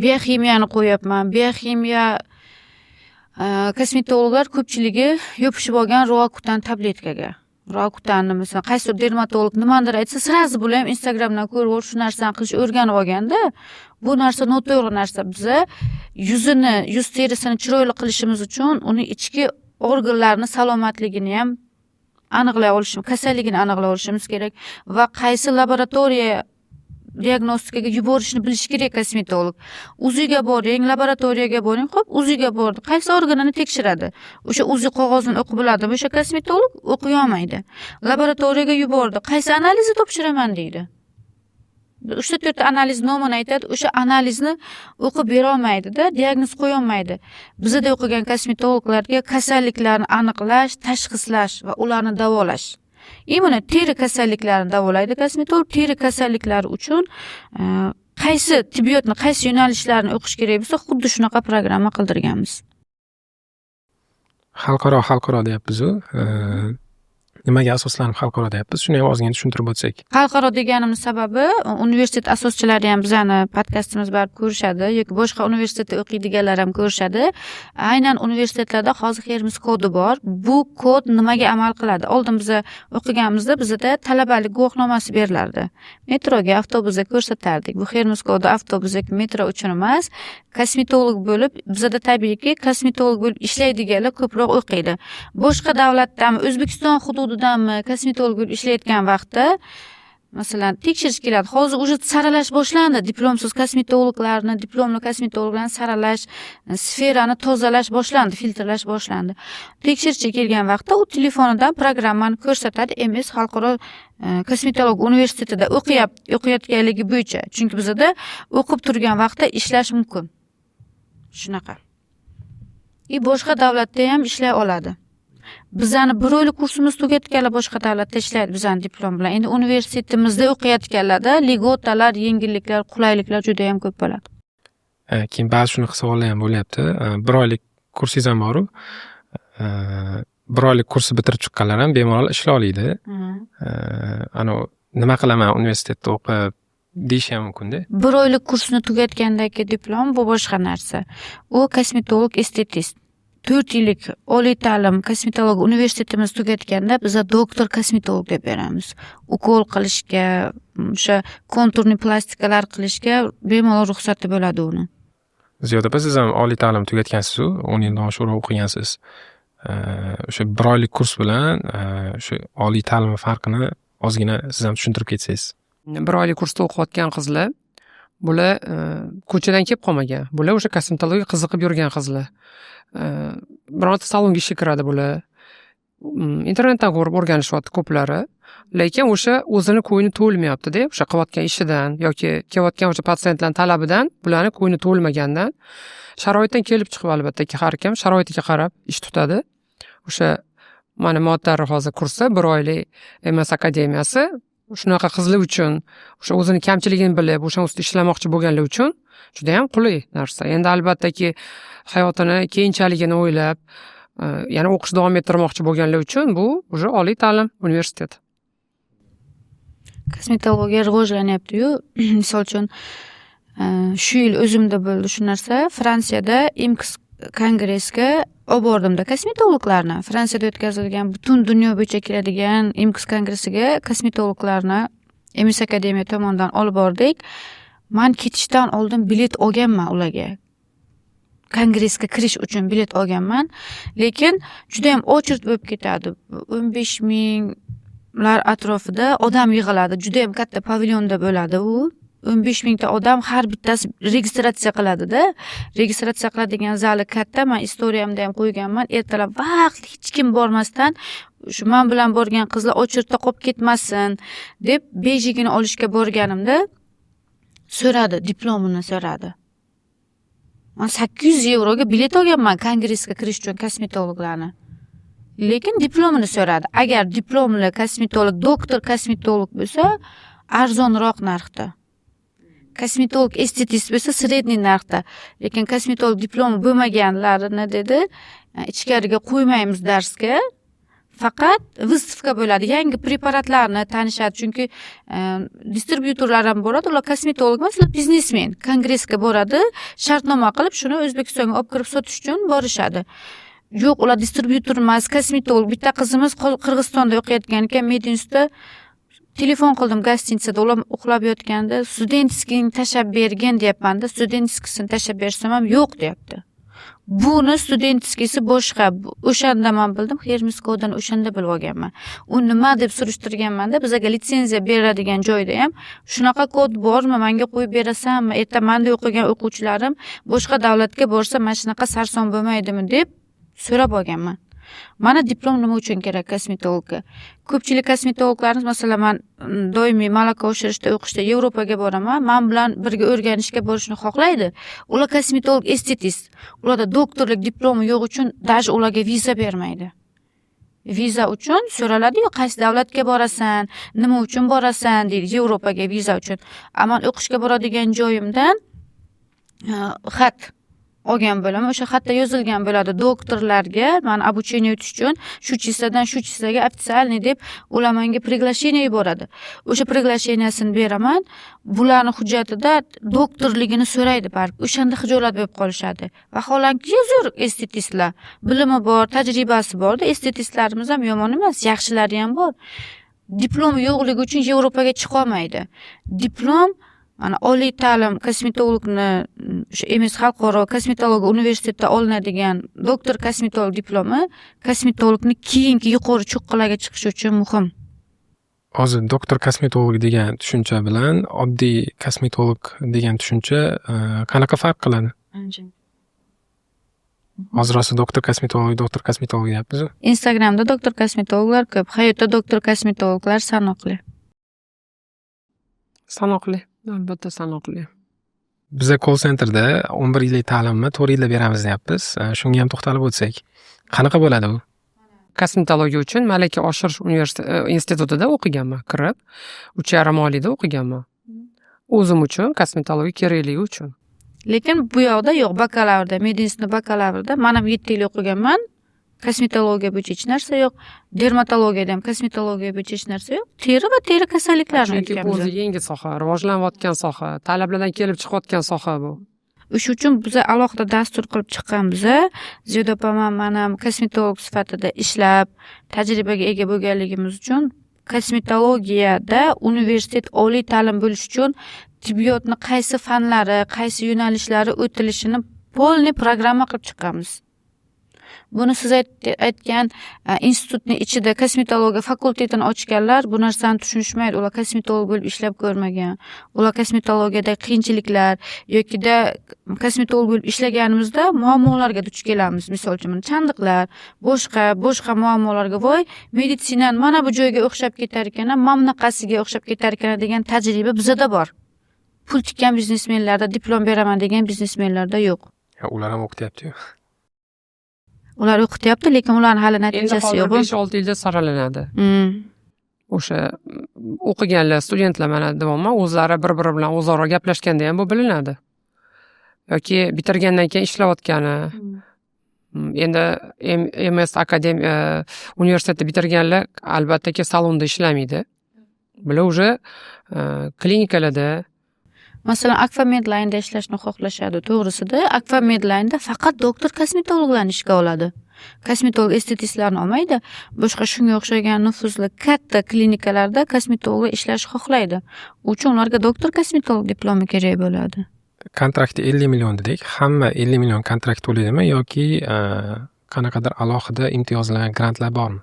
Bioximiyani qo'yapman. Bioximiya kosmetologlar ko'pchiligi yopishib olgan Roakutan tabletkaga. Roakutanni masalan qaysi dermatolog nimadir aytsa, sirazi bular ham Instagramdan ko'rib shu narsani qilish o'rganib olganda, bu narsa noto'g'ri narsa. Biz yuz terisini chiroyli qilishimiz uchun uni ichki organlarini salomatligini ham aniqlay olishimiz, kasalligini aniqlay olishimiz kerak va qaysi laboratoriya diagnostikaga yuborishni bilishi kerak kosmetolog. Uziga boring, laboratoriyaga boring, xo'p, uziga bordi. Qaysi organini tekshiradi? O'sha uzi qog'ozini o'qib biladimi? O'sha kosmetolog o'qiy olmaydi. Laboratoriyaga yubordi. Qaysi analizni topshiraman deydi. 3-4 analiz nomini aytadi, o'sha analizni o'qib bera olmaydi-da, diagnoz qo'ya olmaydi. Bizda o'qigan kosmetologlarga kasalliklarni aniqlash, tashxislash va ularni davolash. Mana teri kasalliklarini davolaydi kosmetolog. Teri kasalliklari uchun qaysi tibbiyotni, qaysi yo'nalishlarni o'qish kerak bo'lsa, xuddi shunaqa programma qildirganmiz. Xalqaro deyapmiz-ku. Nimaga asoslanib xalqaro deyapmiz? Shuni ham ozgina tushuntirib o'tsak. Xalqaro deganimiz sababi universitet asoschilari ham bizani podkastimiz barib ko'rishadi yoki boshqa universitetda o'qiydiganlar ham ko'rishadi. Aynan universitetlarda hozir Hermes kodi bor. Bu kod nimaga amal qiladi? Oldin biz o'qiganimizda bizda talabalik guvohnomasi berilardi. Metroga, avtobusga ko'rsatardik. Bu Hermes kodi avtobus yoki metro uchun emas. Kosmetolog bo'lib, bizda tabiiyki kosmetolog bo'lib ishlaydiganlar ko'proq o'qiydi. Boshqa davlatdami, O'zbekiston hududidanmi kosmetolog bo'lib ishlayotgan vaqtda masalan tekshirish keladi. Hozir уже saralash boshlandi. Diplomsiz kosmetologlarni, diplomli kosmetologlarni saralash, sferani tozalash boshlandi, filtrlash boshlandi. Tekshirishga kelgan vaqtda u telefonidan programmani ko'rsatadi. MS xalqaro kosmetolog universitetida o'qiyotganligi bo'yicha. Chunki bizda o'qib turgan vaqtda ishlash mumkin. Shunaqa. Boshqa davlatda ham ishlay oladi. Bizani 1 oylik kursimiz tugatganlar boshqa davlatda ishlaydi bizani diplom bilan. Endi universitetimizda o'qiyotganlarda ligotalar, yengilliklar, qulayliklar juda ham ko'p bo'ladi. Keyin ba'zi shunaqa savollar ham bo'lyapti. 1 oylik kursingiz ham bor-ku. 1 oylik kursni bitirib chiqqanlar ham bemalol ishlay oladi. Nima qilaman universitetda o'qib deyish ham mumkin-da. 1 oylik kursni tugatgandagi diplom bu boshqa narsa. U kosmetolog estetist. 4 yillik oliy ta'lim kosmetolog universitetimiz tugatganda biz doktor kosmetolog deb beramiz. Ukol qilishga, o'sha konturni plastikalar qilishga bemalol ruxsati bo'ladi uni. Ziyoda opa, siz ham oliy ta'lim tugatgansiz-ku, 10 yildan oshiq o'qigansiz. O'sha 1 oylik kurs bilan o'sha oliy ta'lim farqini ozgina siz ham tushuntirib ketsangiz. 1 oylik kursda o'qiyotgan qizlar, bular ko'chadan kelib qolmagan. Bular o'sha kosmetologiyaga qiziqib yurgan qizlar. Bironta salonga ishga kiradi bular. Internetdan ko'rib o'rganishyapti ko'plari. Lekin o'sha o'zini ko'ngli to'lmayapti-da, o'sha qilayotgan ishidan yoki kelayotgan o'sha patsientlarning talabidan, bularning ko'ngli to'lmagandan sharoitdan kelib chiqib albatta har kim sharoitiga qarab ish tutadi. O'sha mana moddarri hozir kursi 1 oylik MS akademiyasi shunaqa qizlar uchun, o'sha o'zini kamchiligini bilib, o'sha ustida ishlamoqchi bo'lganlar uchun juda ham qulay narsa. Endi albattaki hayotini keyinchaligini o'ylab, yana o'qish davom ettirmoqchi bo'lganlar uchun bu уже oliy ta'lim universitet. Kosmetologiya rivojlanyapti-yu. Misol uchun shu yil o'zimda bo'ldi shu narsa. Fransiyada IMCS kongressga olib bordimda kosmetologlarni. Fransiyada o'tkazilgan butun dunyo bo'yicha keladigan IMCS kongressiga kosmetologlarni MS akademiya tomonidan olib bordik. Men ketishdan oldin bilet olganman ularga. Kongressga kirish uchun bilet olganman. Lekin juda ham ochert bo'lib ketadi. 15 minglar atrofida odam yig'iladi. Juda ham katta pavilyonda bo'ladi u. 15 mingta odam har bittasi registratsiya qiladi-da. Registratsiya qiladigan zali katta. Men istoriyamda ham qo'yganman. Ertalab vaqt hech kim bormasdan shu men bilan borgan qizlar ochirtda qolib ketmasin deb bejigini olishga borganimda so'radi, diplomini so'radi. Men 800 yevroga bilet olganman kongressga kirish uchun kosmetologlarni. Lekin diplomini so'radi. Agar diplomli kosmetolog, doktor kosmetolog bo'lsa, arzonroq narxda. Kosmetolog estetist bo'lsa, sredniy narxda. Lekin kosmetolog diplomi bo'lmaganlarini dedi, ichkariga qo'ymaymiz darsga. Faqat выставка bo'ladi. Yangi preparatlarni tanishadi. Chunki distribyutorlar ham boradi. Ular kosmetolog emas, ular biznesmen. Kongressga boradi, shartnoma qilib shuni O'zbekistonga olib kirib sotish uchun borishadi. Yo'q, ular distribyutor emas, kosmetolog. Bitta qizimiz Qirg'izistonda o'qiyotgan ekan, Medinskda telefon qildim gostinitsada, ular uxlab yotganda studentskini tashab bergin deyapman-da, studentskisini tashab bersam ham yo'q deyapti. Buni studentskisi boshqa. O'shanda men bildim, Hermes kodini o'shanda bilib olganman. U nima deb surishtirganmanda, bizga litsenziya beradigan joyda ham shunaqa kod bormi, menga qo'yib berasanmi? Erta menda o'qigan o'quvchilarim boshqa davlatga borsa, mana shunaqa sarson bo'lmaydimi deb so'rab olganman. Mana diplom nima uchun kerak kosmetologga? Ko'pchilik kosmetologlarimiz, masalan, men doimiy malaka oshirishda o'qishda Yevropaga boraman, men bilan birga o'rganishga borishni xohlaydi. Ular kosmetolog estetist. Ularda doktorlik diplomi yo'q uchun даже ularga viza bermaydi. Viza uchun so'raladi-yu, qaysi davlatga borasan, nima uchun borasan deydi, Yevropaga viza uchun. Ammo o'qishga boradigan joyimdan xat olgan bo'laman. O'sha xatda yozilgan bo'ladi doktorlarga, men обучение o'tish uchun shu chistadan shu chistaga официальный deb ular menga приглашение yuboradi. O'sha приглашениесini beraman. Bularning hujjatida doktorligini so'raydi baribir. O'shanda xijolat bo'lib qolishadi. Vaholanki zo'r estetistlar, bilimi bor, tajribasi borda, estetistlarimiz ham yomon emas, yaxshilari ham bor. Diplom yo'qligi uchun Yevropaga chiqa olmaydi. Diplom mana oliy ta'lim kosmetologni o'sha MS xalqaro kosmetologiya universitetida olinadigan doktor kosmetolog diplomi kosmetologni keyingi yuqori cho'qqalarga chiqish uchun muhim. Hozir doktor kosmetolog degan tushuncha bilan oddiy kosmetolog degan tushuncha qanaqa farq qiladi? Hozir rosa doktor kosmetolog deyapmiz. Instagramda doktor kosmetologlar ko'p, hayotda doktor kosmetologlar sanoqli. Sanoqli, albatta sanoqli. Biza call centerda 11 yillik ta'limni 4 yilda beramiz deyapmiz. Shunga ham to'xtalib o'tsak, qanaqa bo'ladi bu? Kosmetologiya uchun malaka oshirish institutida o'qiganman, kirib 3,5 oyda o'qiganman. O'zim uchun kosmetologiya kerakligi uchun. Lekin bu yoqda yo'q, bakalavrda, meditsina bakalavrda men ham 7 yil o'qiganman. Kosmetologiya bo'yicha hech narsa yo'q. Dermatologiyada ham kosmetologiya bo'yicha hech narsa yo'q. Teri va teri kasalliklarini o'rganamiz. O'zi yangi soha, rivojlanayotgan soha, talablardan kelib chiqayotgan soha bu. O'sha uchun biz alohida dastur qilib chiqqanmiz. Ziyoda opam men ham kosmetolog sifatida ishlab, tajribaga ega bo'lganligimiz uchun kosmetologiyada universitet oliy ta'lim bo'lish uchun tibbiyotni qaysi fanlari, qaysi yo'nalishlari o'tilishini polniy programma qilib chiqqanmiz. Buni siz aytgan institutning ichida kosmetologiya fakultetini ochganlar bu narsani tushunishmaydi. Ular kosmetolog bo'lib ishlab ko'rmagan. Ular kosmetologiyada qiyinchiliklar yokida kosmetolog bo'lib ishlaganimizda muammolarga duch kelamiz. Misol uchun chandiqlar, boshqa muammolarga voy, meditsinani mana bu joyga o'xshab ketar ekan, mana bunaqasiga o'xshab ketar ekan degan tajriba bizda bor. Pul tikkan biznesmenlarda, diplom beraman degan biznesmenlarda yo'q. Ular ham o'qityapti-yu. Ular o'qityapti, lekin ularning hali natijasi yo'q. 5-6 yilda saralanadi. O'sha o'qiganlar, studentlar mana davoman o'zlari bir-biri bilan o'zaro gaplashganda ham bu bilinadi. Yoki bitirgandan keyin ishlayotgani. Endi MS akademiya universitetda bitirganlar albatta salonda ishlamaydi. Bular уже klinikalarda masalan, Akfa Medline'da ishlashni xohlashadi. To'g'risida, Akfa Medline'da faqat doktor kosmetologlarni ishga oladi. Kosmetolog estetistlarni olmaydi. Boshqa shunga o'xshagan nufuzli katta klinikalarda kosmetologlar ishlashni xohlaydi. Uchun ularga doktor kosmetolog diplomi kerak bo'ladi. Kontrakti 50 million dedik. Hamma 50 million kontrakt to'laydimi yoki qanaqadir alohida imtiyozlar, grantlar bormi?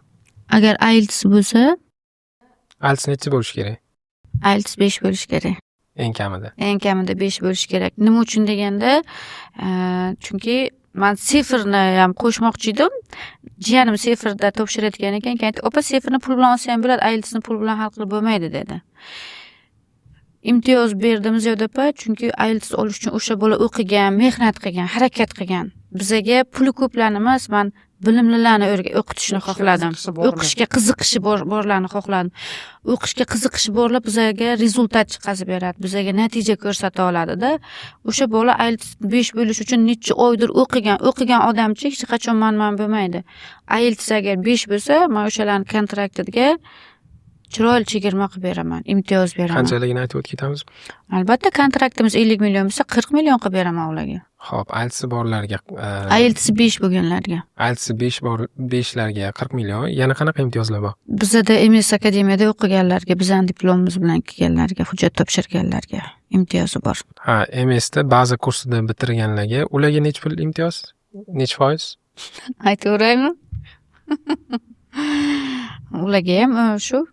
Agar IELTS bo'lsa, IELTS necha bo'lishi kerak? IELTS 5 bo'lishi kerak. Eng kamida. Eng kamida 5 bo'lishi kerak. Nima uchun deganda, chunki men sifrni ham qo'shmoqchi edim. Jiyanim sifrda topshirayotgan ekan, keyin opa sifrni pul bilan olsa ham bo'ladi, IELTSni pul bilan hal qilib bo'lmaydi dedi. Imtiyoz berdim Ziyoda opa, chunki IELTS olish uchun o'sha bola o'qigan, mehnat qilgan, harakat qilgan. Bizaga puli ko'plarni emas, men bilimlilarni o'qitishni xohladim. O'qishga qiziqishi borlarni xohladim. O'qishga qiziqishi borlar bizaga rezultat chiqazib beradi, bizaga natija ko'rsata oladi-da. O'sha bola IELTS 5 bo'lish uchun necha oydir o'qigan odamchi hech qachon manman bo'lmaydi. IELTS agar 5 bo'lsa, men o'shalarning kontraktiga chiroyli chegirma qilib beraman, imtiyoz beraman. Qanchaligini aytib o'tib ketamiz? Albatta, kontraktimiz 50 million bo'lsa, 40 million qilib beraman ularga. Xo'p, IELTS borlarga, IELTS 5 bo'lganlarga. IELTS 5larga 40 million. Yana qanaqa imtiyozlar bor? Bizda MS akademiyada o'qiganlarga, bizning diplomimiz bilan kelganlarga, hujjat topshirganlarga imtiyozi bor. Ha, MSda baza kursida bitirganlarga, ularga necha pul imtiyoz? Necha foiz? Aytaveraymi? Ularga ham shu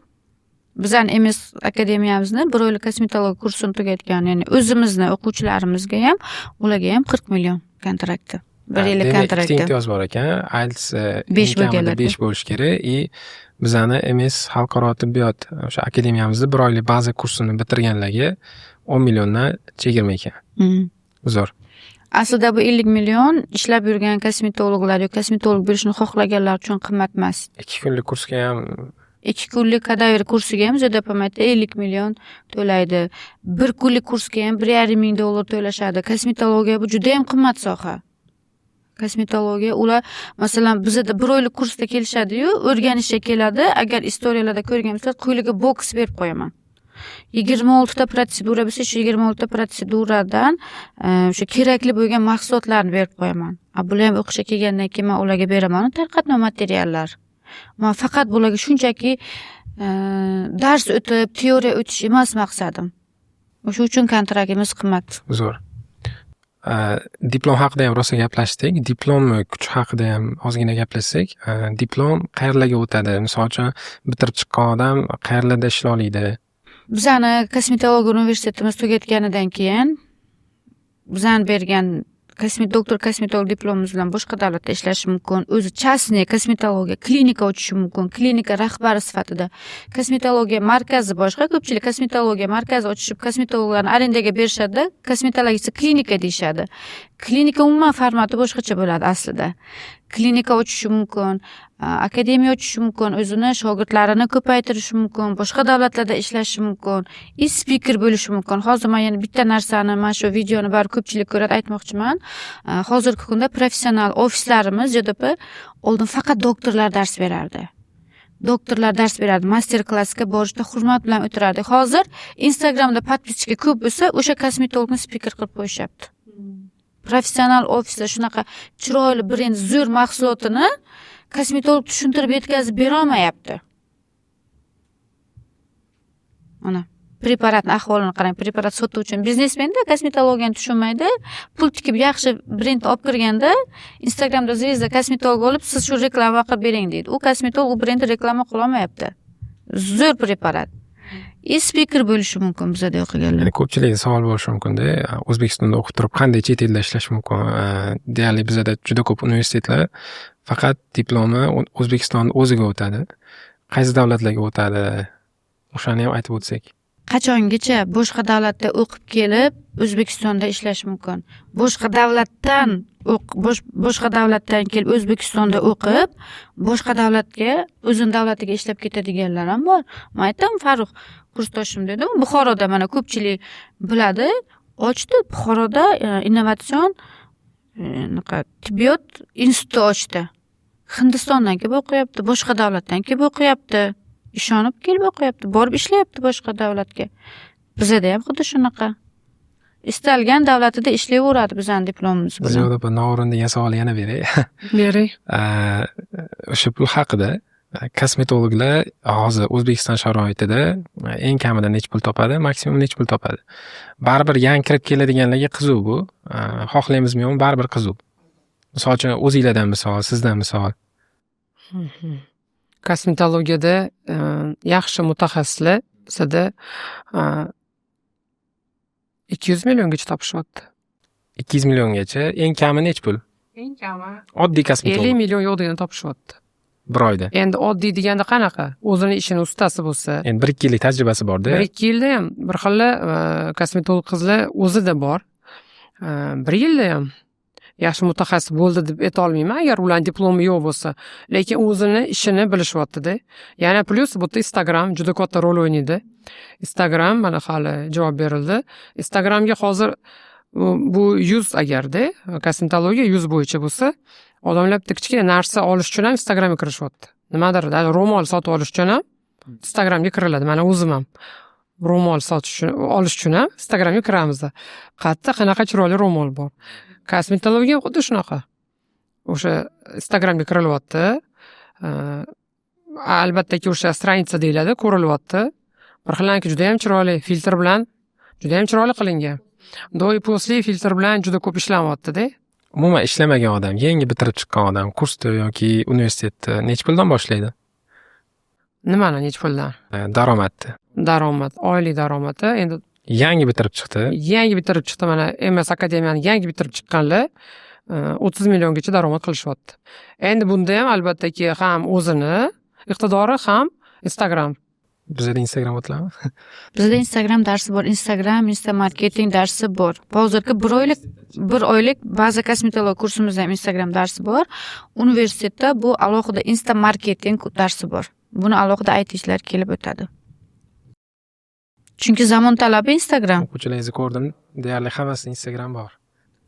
bizani MS akademiyamizni 1 oylik kosmetologiya kursini tugatgan, ya'ni o'zimizni o'quvchilarimizga ham, ularga ham 40 million kontrakti. 1 yillik Demak, ikkita kontraktda. imtiyoz bor ekan. IELTS 5 bo'lganlar. 5 bo'lishi kerak. Bizani MS xalqaro tibbiyot o'sha akademiyamizda 1 oylik baza kursini bitirganlarga 10 milliondan chegirma ekan. Zo'r. Aslida bu 50 million ishlab yurgan kosmetologlar yoki kosmetolog bo'lishni xohlaganlar uchun qimmat emas. 2 kunlik kursga ham 2 kunlik kadaver kursiga ham Zodapamatda 50 million to'laydi. 1 kunlik kursga ham 1,5 ming dollar to'lashadi. Kosmetologiya bu juda ham qimmat soha. Kosmetologiya ular masalan bizda 1 oylik kursda kelishadi-yu, o'rganishga keladi. Agar istoriyalarda ko'rgan bo'lsangiz, qo'liga boks berib qo'yaman. 26 ta protsedura bo'lsa, shu 26 ta protseduradan o'sha kerakli bo'lgan mahsulotlarni berib qo'yaman. Bular ham o'qishga kelgandan keyin men ularga beraman tarqatma materiallar. Men faqat bularga shunchaki dars o'tib, teoriya o'tish emas maqsadim. O'sha uchun kontraktimiz qimmat. zo'r. Diplom haqida ham rosa gaplashdik. Diplom kuchi haqida ham ozgina gaplashsak, diplom qayerlarga o'tadi? Misol uchun bitirib chiqqan odam qayerlarda ishla oladi? Bizani kosmetologiya universitetimiz tugatganidan keyin bizani bergan doktor kosmetolog diplomimiz bilan boshqa davlatda ishlash mumkin. O'zi частный kosmetologiya klinika ochishi mumkin. Klinika rahbari sifatida. Kosmetologiya markazi boshqa, ko'pchilik kosmetologiya markazi ochishib, kosmetologlarni arendaga berishadi, kosmetologiya klinika deyishadi. Klinika umuman formati boshqacha bo'ladi aslida. Klinika ochishi mumkin, akademiya ochishi mumkin, o'zini shogirdlarini ko'paytirishi mumkin, boshqa davlatlarda ishlashi mumkin, speaker bo'lishi mumkin. Hozir men yana bitta narsani, mana shu videoni bari ko'pchilik ko'radi, aytmoqchiman. Hozirgi kunda professional ofislarimiz JDP oldin faqat doktorlar dars berardi. Doktorlar dars beradi, master-klassga borishda hurmat bilan o'tirardi. Hozir Instagramda podpischka ko'p bo'lsa, o'sha kosmetologni speaker qilib qo'yishyapti. Professional ofisda shunaqa chiroyli brend zo'r mahsulotini kosmetolog tushuntirib yetkazib bera olmayapti. Mana preparatning ahvolini qarang. Preparat sotuvchi biznesmenda kosmetologiyani tushunmaydi. Pul tikib yaxshi brend olib kirganda Instagramda zvezda kosmetolog olib, siz shu reklama qilib bering deydi. U kosmetolog u brendni reklama qila olmayapti. Zo'r preparat. Speaker bo'lishi mumkin bizda o'qiganlar. Ya'ni ko'pchilikda savol bo'lishi mumkin-da, O'zbekistonda o'qib turib qanday chet elda ishlash mumkin? Deyarli bizda juda ko'p universitetlar faqat diplomi O'zbekistonning o'ziga o'tadi. Qaysi davlatlarga o'tadi? O'shani ham aytib o'tsak. Qachongacha boshqa davlatda o'qib kelib O'zbekistonda ishlash mumkin? Boshqa davlatdan kelib O'zbekistonda o'qib, boshqa davlatga, o'zini davlatiga ishlab ketadiganlar ham bor. Men aytdim, Farruh kursdoshim dedim, Buxoroda mana ko'pchilik biladi, ochdi. Buxoroda innovatsion tibbiyot instituti ochdi. Hindistondan kelib o'qiyapti, boshqa davlatdan kelib o'qiyapti. Ishonib kelib o'qiyapti, borib ishlayapti boshqa davlatga. Bizda ham xuddi shunaqa. Istalgan davlatida ishlayveradi bizning diplomimiz bilan. Ziyoda opa, noo'rin degan savol yana beray. Bering. O'sha pul haqida kosmetologlar hozir O'zbekiston sharoitida eng kamida necha pul topadi, maksimum necha pul topadi? Baribir yangi kirib keladiganlarga qiziq bu. Xohlaymizmi yo'qmi, baribir qiziq. Misol uchun o'zingizlardan misol, sizdan misol. Kosmetologiyada yaxshi mutaxassislar bizda 200 milliongacha topishyapti. 200 milliongacha, eng kami necha pul? Eng kami Oddiy kosmetolog 50 million yo'q degan topishyapti. bir oyda. Endi oddiy deganda qanaqa? O'zini ishini ustasi bo'lsa, Endi 1-2 yillik tajribasi bor-da. 1-2 yilda ham bir xil kosmetolog qizlar o'zida bor. 1 yilda ham yaxshi mutaxassis bo'ldi deb ayta olmayman, agar ularning diplomi yo'q bo'lsa, lekin o'zini ishini bilishyapti-da. Yana plus bu yerda Instagram juda katta rol o'ynaydi. Instagram mana hali javob berildi. Instagramga hozir bu yuz agarda kosmetologiya yuz bo'yicha bo'lsa, odamlar bitta kichkina narsa olish uchun ham Instagramga kirishyapti. Nimadir, ro'mol sotib olish uchun ham Instagramga kiriladi. Mana o'zim ham ro'mol olish uchun ham Instagramga kiramiz. Qanaqa chiroyli ro'mol bor. Kosmetologiya xuddi shunaqa. O'sha Instagramga kirilyapti. Albattaki o'sha stranitsa deyiladi, ko'rilyapti. Bir xillanki juda ham chiroyli, filtr bilan juda ham chiroyli qilingan. Do'y posli filtr bilan juda ko'p ishlanyapti-da. Umuman ishlamagan odam, yangi bitirib chiqqan odam kursni yoki universitetni necha puldan boshlaydi? Nimani necha puldan? Daromadni. Daromad, oylik daromadi. Endi Yangi bitirib chiqdi. yangi bitirib chiqdi, mana MS akademiyani yangi bitirib chiqqanlar 30 milliongacha daromad qilishyapti. Endi bunda ham albattaki ham o'zini iqtidori ham Instagram. Bizda Instagram o'tladimi? Bizda Instagram darsi bor, Instagram, Insta marketing darsi bor. Hozirgi bir oylik baza kosmetologiya kursimizda ham Instagram darsi bor. Universitetda bu alohida Insta marketing darsi bor. Buni alohida aytishlar kelib o'tadi. Chunki zamon talabi Instagram. O'quvchilaringizni ko'rdim, deyarli hammasida Instagram bor.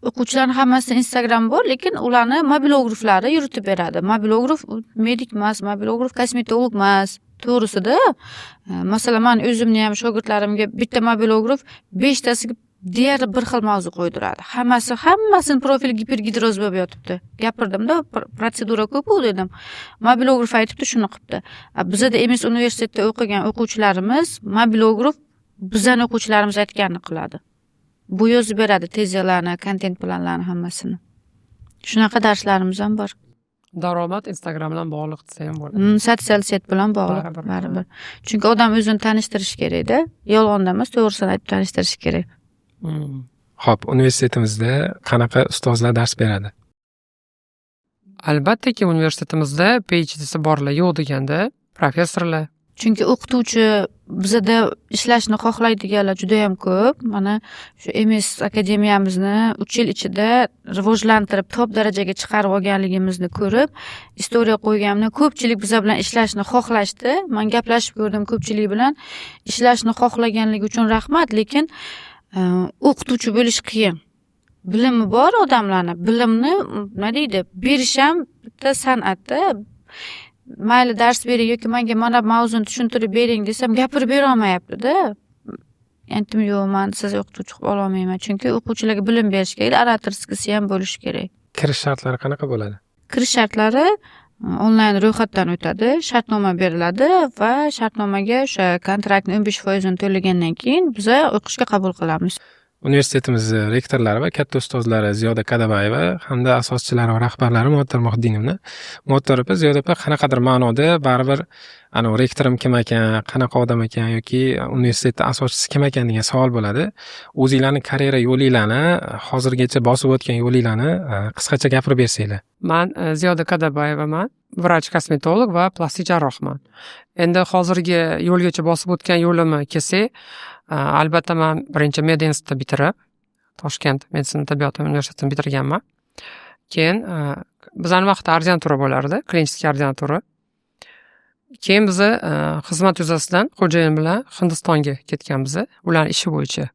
O'quvchilarning hammasida Instagram bor, lekin ularni mobilograflari yuritib beradi. Mobilograf medik emas, mobilograf kosmetolog emas. To'g'risida, masalan, men o'zimni ham shogirdlarimga bitta mobilograf 5 tasiga deyarli bir xil mavzu qo'ydiradi. Hammasini profil gipergidroz bo'lib yotibdi. Gapirdim-da, protsedura ko'p-ku dedim. Mobilograf aytibdi, shuni qilibdi. Bizda MS universitetda o'qigan o'quvchilarimiz mobilograf bizning o'quvchilarimiz aytganini qiladi. Bu yozib beradi teziyalarni, kontent planlarini hammasini. Shunaqa darslarimiz ham bor. Daromad Instagram bilan bog'liq desa ham bo'ladi. Sotsial set bilan bog'liq baribir. Chunki odam o'zini tanishtirish kerak-da. Yolg'ondan emas, to'g'risini aytib tanishtirish kerak. Xo'p, universitetimizda qanaqa ustozlar dars beradi? Albattaki universitetimizda PhD'si borlar yo'q deganda professorlar. Chunki o'qituvchi bizada ishlashni xohlaydiganlar juda ham ko'p. Mana shu MS akademiyamizni 3 yil ichida rivojlantirib, top darajaga chiqarib olganligimizni ko'rib, istoriya qo'yganimda ko'pchilik biza bilan ishlashni xohlashdi. Men gaplashib ko'rdim ko'pchilik bilan. Ishlashni xohlaganligi uchun rahmat, lekin o'qituvchi bo'lish qiyin. Bilimi bor odamlarni, bilimni nima deydi, berish ham bitta san'atda. Mayli dars bering yoki menga mana mavzuni tushuntirib bering desam, gapirib bera olmayapti-da. Endi yo'q, men siz o'qituvchi qilib ola olmayman. Chunki o'quvchilarga bilim berish kerak, oratorskisi ham bo'lishi kerak. Kirish shartlari qanaqa bo'ladi? Kirish shartlari onlayn ro'yxatdan o'tadi, shartnoma beriladi va shartnomaga o'sha kontraktning 15% to'lagandan keyin biz o'qishga qabul qilamiz. Universitetimiz rektorlari va katta ustozlari Ziyoda Kadabayeva hamda asoschilari va rahbarlari Muattar Muhiddinovni. Muattar opa, Ziyoda opa qanaqadir ma'noda baribir rektorim kim ekan, qanaqa odam ekan yoki universitetning asoschisi kim ekan degan savol bo'ladi. O'zingizlarning karyera yo'linglarni, hozirgacha bosib o'tgan yo'linglarni qisqacha gapirib bersanglar. Men Ziyoda Kadabayevaman, vrach kosmetolog va plastik jarrohman. Endi hozirgi yo'lgacha bosib o'tgan yo'limni kelsak, albatta men birinchi medinstitutni bitirib, Toshkent meditsina tibbiyot universitetini bitirganman. Keyin bizning vaqtda ordinatura bo'lardi, klinik ordinatura. Keyin biz xizmat yuzasidan xo'jayin bilan Hindistonga ketganmiz, ularning ishi bo'yicha.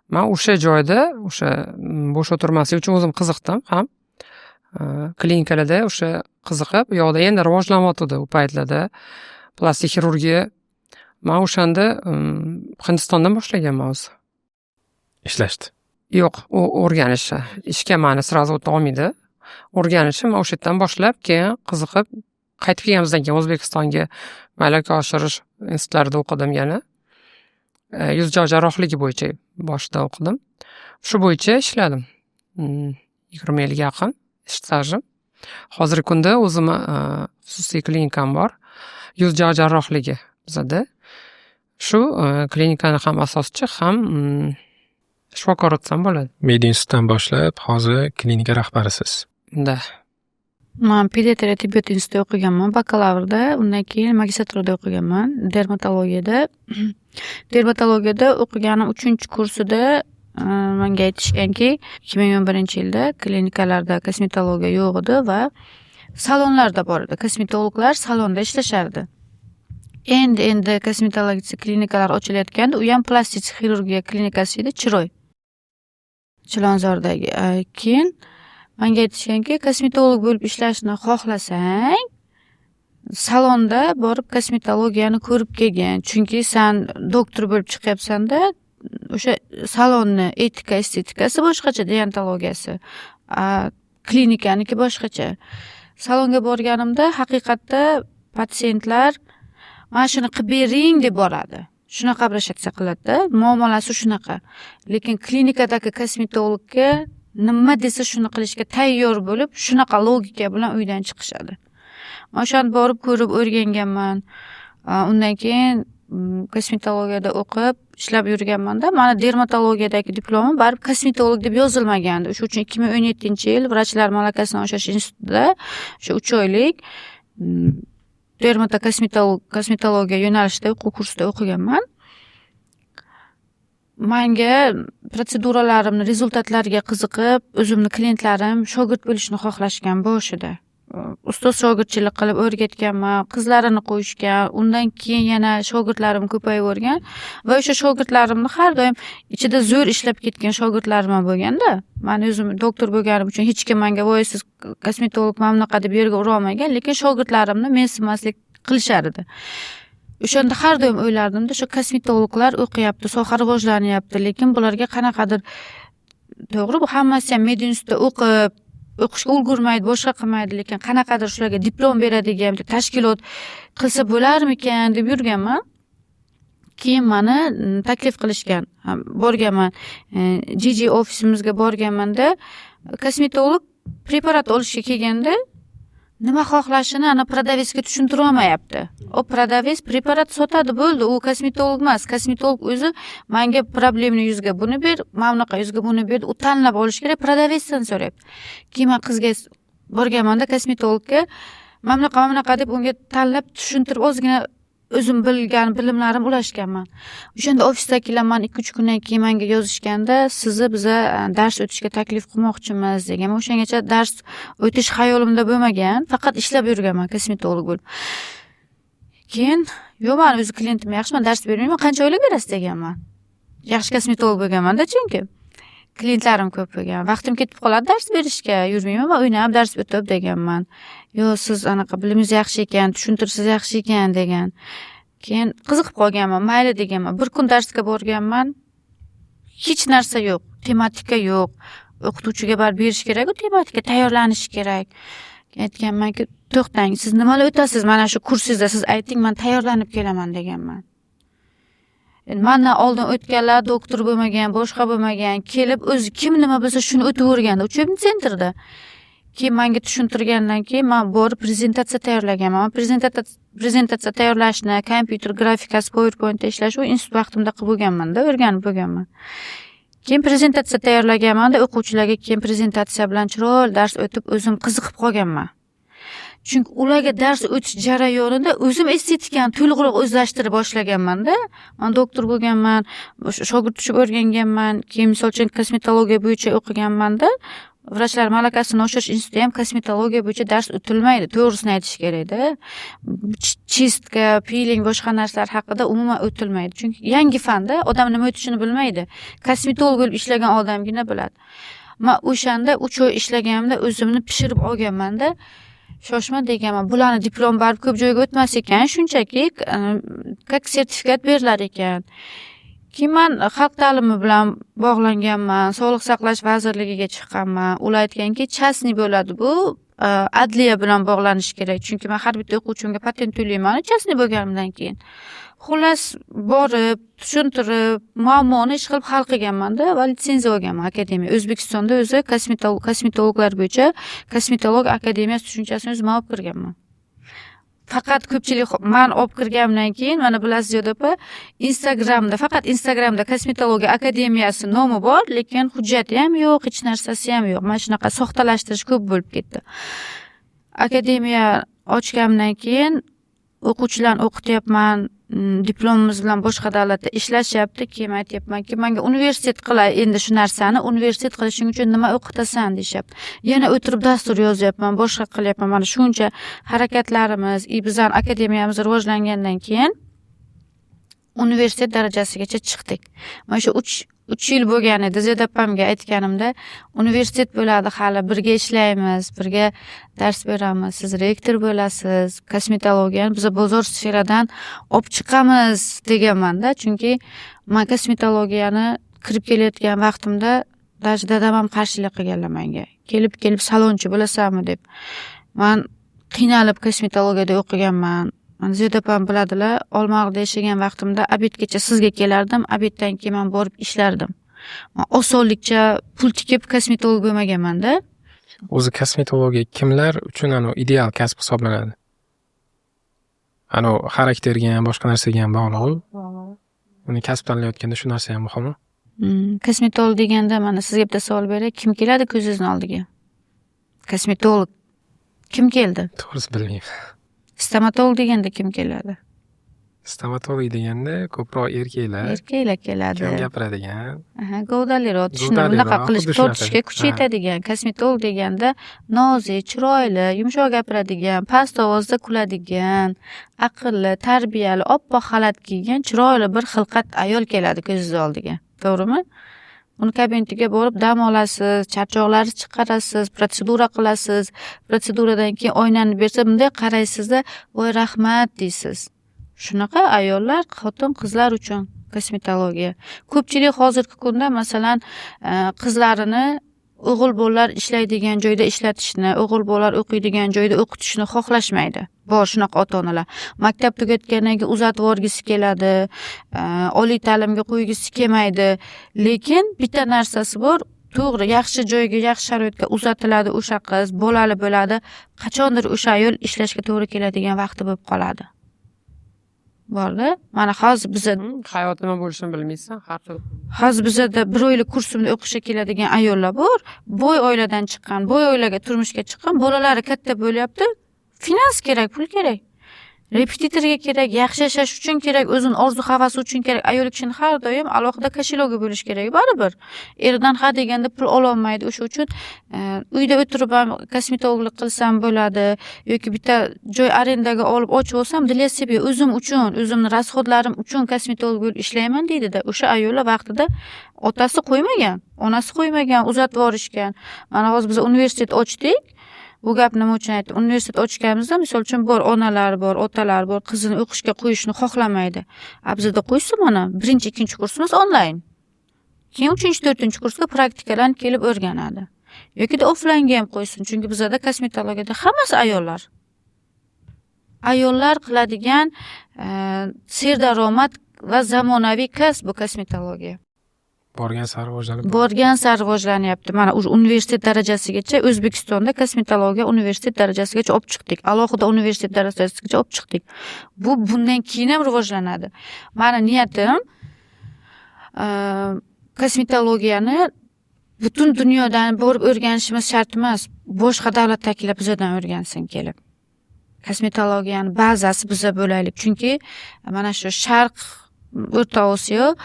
Men o'sha joyda, o'sha bo'sh o'tirmaslik uchun o'zim qiziqdim ham. Klinikalarda o'sha qiziqib, u yoqda endi rivojlanyotdi u paytlarda plastik xirurgiya. Men o'shanda Hindistondan boshlaganman o'zi. Ishlashdi. Yo'q, u o'rganishi. Ishga meni sразу o'ta olmaydi. O'rganishim o'sha yerdan boshlab, keyin qiziqib qaytib kelganimizdan keyin O'zbekistonga malaka oshirish institutlarida o'qidim yana. Yuz jarrohligi bo'yicha boshida o'qidim. Shu bo'yicha ishladim. 20 yilga yaqin ish stajim. Hozirgi kunda o'zim xususiy klinikam bor. Yuz jarrohligi bizada. Shu klinikani ham asoschi, ham shifokor desam bo'ladi. Medinstitutdan boshlab hozir klinika rahbarisiz. Da. Men pediatriya tibbiyot institutida o'qiganman, bakalavrda, undan keyin magistraturada o'qiganman, dermatologiyada. Dermatologiyada o'qiganim 3-kursida menga aytishganki, 2011-yilda klinikalarda kosmetologiya yo'q edi va salonlarda bor edi. Kosmetologlar salonda ishlashardi. Endi kosmetologiya klinikalar ochilayotganda, u ham plastik xirurgiya klinikasi edi, Chiroy. Chilonzordagi. Keyin menga aytishganki, kosmetolog bo'lib ishlashni xohlasang, salonda borib kosmetologiyani ko'rib kelgin. Chunki sen doktor bo'lib chiqyapsan-da, o'sha salonni etika, estetikasi boshqacha, deontologiyasi. Klinikaniki boshqacha. Salonga borganimda haqiqatda patsientlar mana shuni qilib bering deb boradi. Shunaqa обращаться qiladi-da, muomalasi shunaqa. Lekin klinikadagi kosmetologga nima desa shuni qilishga tayyor bo'lib, shunaqa logika bilan uydan chiqishadi. O'shani borib ko'rib o'rganganman. Undan keyin kosmetologiyada o'qib, ishlab yurganman-da. Mana dermatologiyadagi diplomim baribir kosmetolog deb yozilmagandi. O'sha uchun 2017-yil Vrachlar malakasini oshirish institutida o'sha 3 oylik kosmetologiya yo'nalishida o'quv kursida o'qiganman. Menga protseduralarimni rezultatlariga qiziqib, o'zimni klientlarim shogird bo'lishni xohlashgan boshida. Ustoz shogirdchilik qilib o'rgatganman, qizlarini qo'yishgan, undan keyin yana shogirdlarim ko'payavergan va o'sha shogirdlarimni har doim ichida zo'r ishlab ketgan shogirdlarim ham bo'lganda, men o'zim doktor bo'lganim uchun hech kim menga "Voy, siz kosmetolog mana bunaqa" deb yerga ura olmagan, lekin shogirdlarimni mensimaslik qilishar edi. O'shanda har doim o'ylardim-da, shu kosmetologlar o'qiyapti, soha rivojlanyapti, lekin bularga qanaqadir to'g'ri, bu hammasi ham medinstitutda o'qishga ulgurmaydi, boshqa qilmaydi, lekin qanaqadir shularga diplom beradigan tashkilot qilsa bo'larmikan deb yurganman. Keyin meni taklif qilishgan. Borganman. GG ofisimizga borganmanda, kosmetolog preparat olishga kelganda nima xohlashini ana prodavesga tushuntira olmayapti. O prodaves preparat sotadi, bo'ldi, u kosmetolog emas. Kosmetolog o'zi menga problemni yuzga buni ber, mana bunaqa yuzga buni ber, u tanlab olish kerak, prodavesdan so'rayapti. Keyin men qizga borganmanda kosmetologga mana bunaqa deb unga tanlab tushuntirib ozgina o'zim bilgan bilimlarim ulashganman. O'shanda ofisdagilar men 2-3 kundan keyin menga yozishganda, sizni biza dars o'tishga taklif qilmoqchimiz degan. O'shangacha dars o'tish xayolimda bo'lmagan, faqat ishlab yurganman kosmetolog bo'lib. Keyin, "Yo'q, men o'z klientim yaxshi, men dars bermayman, qancha oylik berasiz?" deganman. Yaxshi kosmetolog bo'lganman-da, chunki klientlarim ko'p bo'lgan. Vaqtim ketib qoladi dars berishga, yurmayman va o'ynab dars o'tib deganman. "Yo'q, siz anaqa bilimingiz yaxshi ekan, tushuntirsiz yaxshi ekan" degan. Keyin qiziqib qolganman, mayli deganman. Bir kun darsga borganman. Hech narsa yo'q, tematika yo'q. O'qituvchiga barib berish kerak-ku, tematika tayyorlanish kerak. Aytganmanki, "To'xtang, siz nimalar o'tasiz? Mana shu kursingizda siz ayting, men tayyorlanib kelaman" deganman. Mendan oldin o'tganlar doktor bo'lmagan, boshqa bo'lmagan, kelib o'zi kim nima bilsa shuni o'taverganda uchun sentrda. Keyin menga tushuntirgandan keyin men borib prezentatsiya tayyorlaganman. Prezentatsiya tayyorlashni, kompyuter grafikasi, PowerPointda ishlashni institut vaqtimda qilib bo'lganman-da, o'rganib bo'lganman. Keyin prezentatsiya tayyorlaganman-da, o'quvchilarga keyin prezentatsiya bilan chiroyli dars o'tib o'zim qiziqib qolganman. Chunki ularga dars o'tish jarayonida o'zim estetikani to'liqroq o'zlashtira boshlaganman-da. Men doktor bo'lganman, shogird tushib o'rganganman, keyin misol uchun kosmetologiya bo'yicha o'qiganman-da. Vrachlar malakasini oshirish institutida ham kosmetologiya bo'yicha dars o'tilmaydi, to'g'risini aytish kerak-da. Chistka, peeling, boshqa narsalar haqida umuman o'tilmaydi. Chunki yangi fanda, odam nima o'tishini bilmaydi. Kosmetolog bo'lib ishlagan odamgina biladi. Men o'shanda 3 oy ishlaganimda o'zimni pishirib olganman-da. Shoshma deganman, bularni diplom barib ko'p joyga o'tmas ekan, shunchaki как sertifikat berilar ekan. Keyin men xalq ta'limi bilan bog'langanman, Sog'liqni saqlash vazirligiga chiqqanman. Ular aytganki, chasni bo'ladi bu, adliya bilan bog'lanish kerak. Chunki men har bitta o'quvchimga patent to'layman, chasni bo'lganimdan keyin. Xullas, borib, tushuntirib, muammoni ish qilib hal qilganman-da va litsenziya olganman akademiya. O'zbekistonda o'zi kosmetologlar bo'yicha kosmetolog akademiyasi tushunchasini o'zim olib kirganman. Faqat ko'pchilik men olib kirganimdan keyin, mana bilasiz yo'q-da, faqat Instagramda kosmetologiya akademiyasi nomi bor, lekin hujjati ham yo'q, hech narsasi ham yo'q. Mana shunaqa soxtalashtirish ko'p bo'lib ketdi. Akademiya ochganimdan keyin o'quvchilarni o'qityapman, diplomimiz bilan boshqa davlatda ishlashyapti. Keyin aytyapmanki, menga universitet qilay, endi shu narsani universitet qilishing uchun nima o'qitasan deyapti. Yana o'tirib dastur yozyapman, boshqa qilyapman. Mana shuncha harakatlarimiz, bizning akademiyamiz rivojlangandan keyin universitet darajasigacha chiqdik. Mana shu 3 yil bo'lgan edi. Zedapamga aytganimda, universitet bo'ladi hali, birga ishlaymiz, birga dars beramiz, siz rektor bo'lasiz, kosmetologiyani biz bozor sferadan olib chiqamiz deganman-da, chunki men kosmetologiyani kirib kelayotgan vaqtimda dadam ham qarshilik qilganlar menga. Kelib salonchi bo'lasanmi deb. Men qiynalib kosmetologiyada o'qiganman. Men Zedapam biladilar, Olmaliqda yashagan vaqtimda obedgacha sizga kelardim, obeddan keyin men borib ishlardim. Osonlikcha pul tikib kosmetolog bo'lmaganman-da. O'zi kosmetologiya kimlar uchun ideal kasb hisoblanadi? Xarakterga ham, boshqa narsaga ham bog'liq. Uni kasb tanlayotganda shu narsa ham muhimmi? Kosmetolog deganda mana sizga bitta savol beray. Kim keladi ko'zingizni oldiga? Kosmetolog kim keldi? To'g'risi bilmayman. Stomatolog deganda kim keladi? Stomatolog deganda ko'proq erkaklar keladi. kam gapiradigan. Gavdaliroq tishni bunaqa qilish tortishga kuch yetadigan. Kosmetolog deganda nozik, chiroyli, yumshoq gapiradigan, past ovozda kuladigan, aqlli, tarbiyali, oppoq xalat kiygan, chiroyli bir xilqat ayol keladi ko'zingiz oldiga. To'g'rimi? Uni kabinetiga borib dam olasiz, charchoqlarni chiqarasiz, protsedura qilasiz. Protseduradan keyin oynani bersa, bunday qaraysiz-da, "Voy, rahmat" deysiz. Shunaqa ayollar, xotin-qizlar uchun kosmetologiya. Ko'pchilik hozirgi kunda masalan qizlarini o'g'il bolalar ishlaydigan joyda ishlatishni, o'g'il bolalar o'qiydigan joyda o'qitishni xohlashmaydi. Bor shunaqa ota-onalar. Maktab tugatgandan keyin uzatib yuborgisi keladi, oliy ta'limga qo'ygisi kelmaydi. Lekin bitta narsasi bor, to'g'ri, yaxshi joyga, yaxshi sharoitga uzatiladi o'sha qiz, bolali bo'ladi. Qachondir o'sha ayol ishlashga to'g'ri keladigan vaqti bo'lib qoladi. Borda, mana hozir bizda Hayot nima bo'lishini bilmaysan, har xil. hozir bizda bir oylik kursimda o'qishga keladigan ayollar bor. Boy oiladan chiqqan, boy oilaga turmushga chiqqan, bolalari katta bo'lyapti. Finans kerak, pul kerak. Repetitorga kerak, yaxshi yashash uchun kerak, o'zini orzu-havasi uchun kerak. Ayol kishini har doim alohida koshelogi bo'lish kerak, baribir. Erdan ha deganda pul ololmaydi. O'sha uchun uyda o'tirib ham kosmetologlik qilsam bo'ladi yoki bitta joy arendaga olib ochib olsam, для себя, o'zim uchun, o'zimning rasxodlarim uchun kosmetolog bo'lib ishlayman deydi-da. O'sha ayollar vaqtida otasi qo'ymagan, onasi qo'ymagan, uzatib yuborishgan. Mana hozir biz universitet ochdik. Bu gap nima uchun aytdim? Universitet ochganimizda, misol uchun bor onalar bor, otalar bor, qizini o'qishga qo'yishni xohlamaydi. Bizda qo'ysa mana 1-2 kursimiz onlayn. Keyin 3-4 kursga praktikadan kelib o'rganadi. Yoki offlaynga ham qo'ysin, chunki bizda kosmetologiyada hammasi ayollar. Ayollar qiladigan serdaromad va zamonaviy kasb bu kosmetologiya. Borgan sari rivojlanyapti. Mana universitet darajasigacha O'zbekistonda kosmetologiya universitet darajasigacha olib chiqdik. Alohida universitet darajasigacha olib chiqdik. Bu bundan keyin ham rivojlanadi. Mani niyatim kosmetologiyani butun dunyodan borib o'rganishimiz shart emas. Boshqa davlatdagilar bizdan o'rgansin kelib. Kosmetologiyani bazasi bizda bo'laylik. Chunki mana shu Sharq, O'rta Osiyo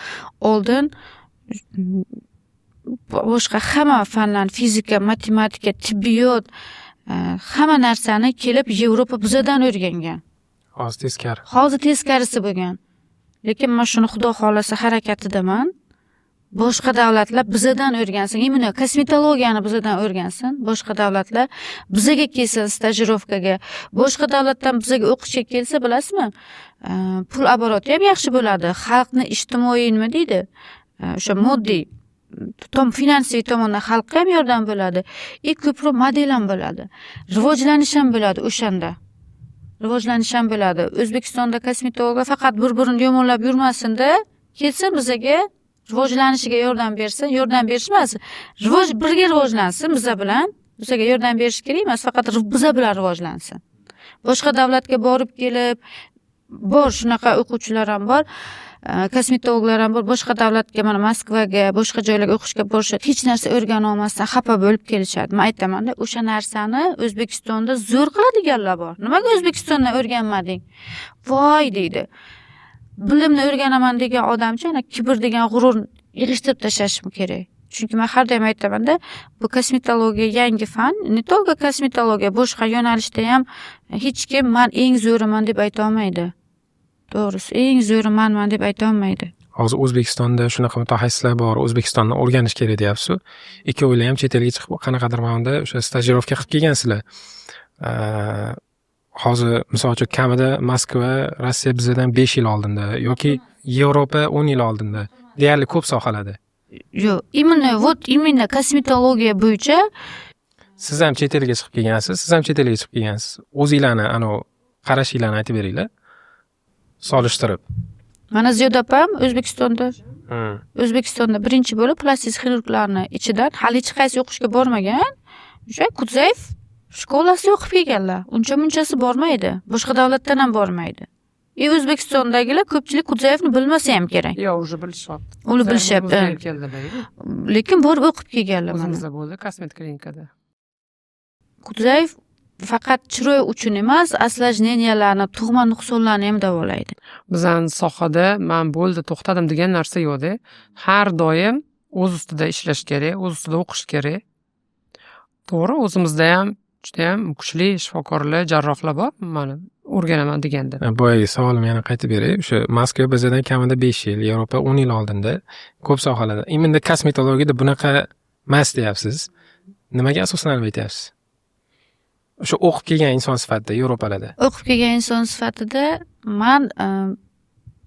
oldin boshqa hamma fanlar, fizika, matematika, tibbiyot, hamma narsani kelib Yevropa bizdan o'rgangan. Hozir teskarisi bo'lgan. Lekin men shuni Xudo xolasa harakatidaman. Boshqa davlatlar bizdan o'rgansin, imенно kosmetologiyani bizdan o'rgansin. Boshqa davlatlar bizaga kelsin stajirovkaga. Boshqa davlatdan bizaga o'qishga kelsa, bilasizmi? Pul oboroti ham yaxshi bo'ladi. Xalqni ijtimoiy nima deydi? O'sha moddiy finansiy tomondan xalqqa ham yordam bo'ladi. Ko'proq model ham bo'ladi. Rivojlanish ham bo'ladi o'shanda. Rivojlanish ham bo'ladi. O'zbekistonda kosmetologlar faqat bir-birini yomonlab yurmasin-da, kelsin bizaga rivojlanishiga yordam bersin, yordam berish emas. Birga rivojlansin biza bilan. Bizaga yordam berish kerak emas, faqat biza bilan rivojlansin. Boshqa davlatga borib kelib, bor shunaqa o'quvchilar ham bor. Kosmetologlar ham bor, boshqa davlatga, mana Moskvaga, boshqa joylarga o'qishga borishadi, hech narsa o'rgana olmasdan xafa bo'lib kelishadi. Men aytaman-da, o'sha narsani O'zbekistonda zo'r qiladiganlar bor. Nimaga O'zbekistondan o'rganmading? Voy deydi. Bilimni o'rganaman degan odamcha, kibr degan g'urur yig'ishtirib tashlashim kerak. Chunki men har doim aytaman-da, bu kosmetologiya yangi fan, ne только kosmetologiya, boshqa yo'nalishda ham hech kim men eng zo'riman deb ayta olmaydi. To'g'risi, eng zo'ri menman deb ayta olmaydi. Hozir O'zbekistonda shunaqa mutaxassislar bor, O'zbekistonni o'rganish kerak deyapsiz. Ikkovinglar ham chet elga chiqib qanaqadir ma'noda o'sha stajirovka qilib kelgansizlar. Hozir misol uchun kamida Moskva, Rossiya bizdan 5 yil oldinda yoki Yevropa 10 yil oldinda deyarli ko'p sohalarda. Yo'q, imенно kosmetologiya bo'yicha siz ham chet elga chiqib kelgansiz. O'zingizlarni qarashinglarni aytib beringlar. Solishtirib. Mana Ziyoda opam O'zbekistonda O'zbekistonda birinchi bo'lib plastik xirurglarni ichidan hali hech qaysi o'qishga bormagan o'sha Kudzayev shkolasida o'qib kelganlar. Uncha munchasi bormaydi. Boshqa davlatdan ham bormaydi. O'zbekistondagilar ko'pchilik Kudzayevni bilmasa ham kerak. Yo'q, уже bilishyapti. Uni bilishyapti. Lekin borib o'qib kelganlar mana. O'zimizda bo'ldi kosmetik klinikada. Kudzayev faqat chiroy uchun emas, asложненияларni, tug'ma nuqsonlarni ham davolaydi. Bizning sohada men bo'ldi, to'xtadim degan narsa yo'q-da. Har doim o'z ustida ishlash kerak, o'z ustida o'qish kerak. To'g'ri, o'zimizda ham juda ham kuchli shifokorlar, jarrohlar bor. Mana o'rganaman deganda. Boyagi savolimni yana qaytib beray. O'sha Moskva bizdan kamida 5 yil, Yevropa 10 yil oldinda ko'p sohalarda. Endi kosmetologiyada bunaqa emas deyapsiz. Nimaga asoslanib aytyapsiz? O'sha o'qib kelgan inson sifatida Yevropalarda. O'qib kelgan inson sifatida men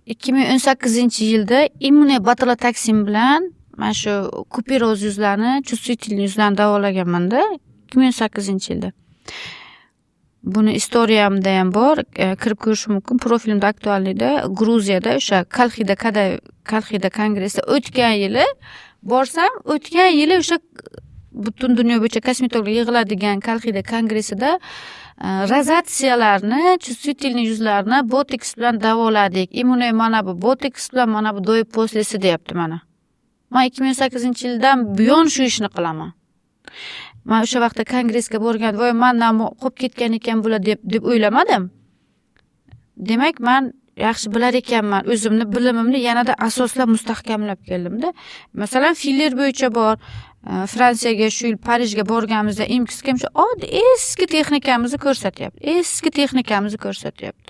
2018-yilda immunobotulatoksin bilan mana shu kupiroz yuzlarni, чувствительный yuzlarni davolaganman-da 2018-yilda. Buni istoriyamda ham bor, kirib ko'rish mumkin. Profilimda aktuallikda Gruziyada o'sha Kalxida kongressda o'tgan yili borsam, o'tgan yili o'sha butun dunyo bo'yicha kosmetologlar yig'iladigan Kalxida kongressida rozatsiyalarni, чувствительный yuzlarni botoks bilan davoladik. Immunoy mana bu botoks bilan mana bu do'yib poslisi deyapti mana. Men 2018-yildan buyon shu ishni qilaman. Men o'sha vaqtda kongressga borgan, voy mendan qolib ketgan ekan bular deb o'ylamadim. Demak, men yaxshi bilar ekanman, o'zimni bilimimni yanada asoslab mustahkamlab keldim-da. Masalan, filler bo'yicha bor. Fransiyaga shu yil Parijga borganimizda imkisga shu oddiy eski texnikamizni ko'rsatyapti.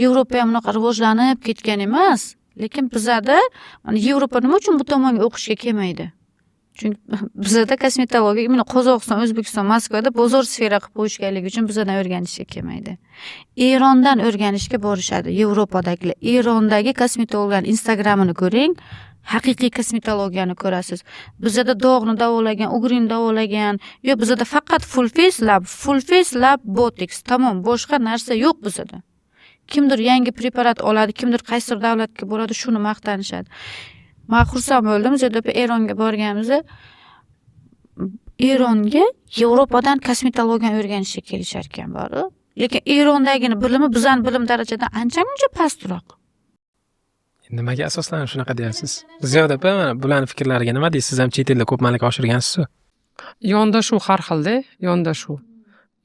Yevropa ham unaqa rivojlanib ketgan emas, lekin bizada Yevropa nima uchun bu tomonga o'qishga kelmaydi? Chunki bizada kosmetologiya, mana Qozog'iston, O'zbekiston, Moskvada bozor sfera qilib qo'yishganligi uchun bizadan o'rganishga kelmaydi. Erondan o'rganishga borishadi Yevropadagilar. Erondagi kosmetologlarning Instagramini ko'ring. Haqiqiy kosmetologiyani ko'rasiz. Bizada dog'ni davolagan, ugrini davolagan, yo'q, bizada faqat full face lab botox. Tamom, boshqa narsa yo'q bizada. Kimdir yangi preparat oladi, kimdir qaysidir davlatga boradi, shuni maqtanishadi. Men xursand bo'ldim, ZDP Eronga borganimizda Eronga Yevropadan kosmetologiyani o'rganishga kelishar ekan bor. Lekin Erondagini bilimi bizning bilim darajadan ancha-muncha pastroq. Nimaga asoslanib shunaqa deyapsiz? Ziyoda opa, mana bularning fikrlariga nima deysiz? Siz ham chet elda ko'p malaka oshirgansiz-ku. Yondashuv har xilda,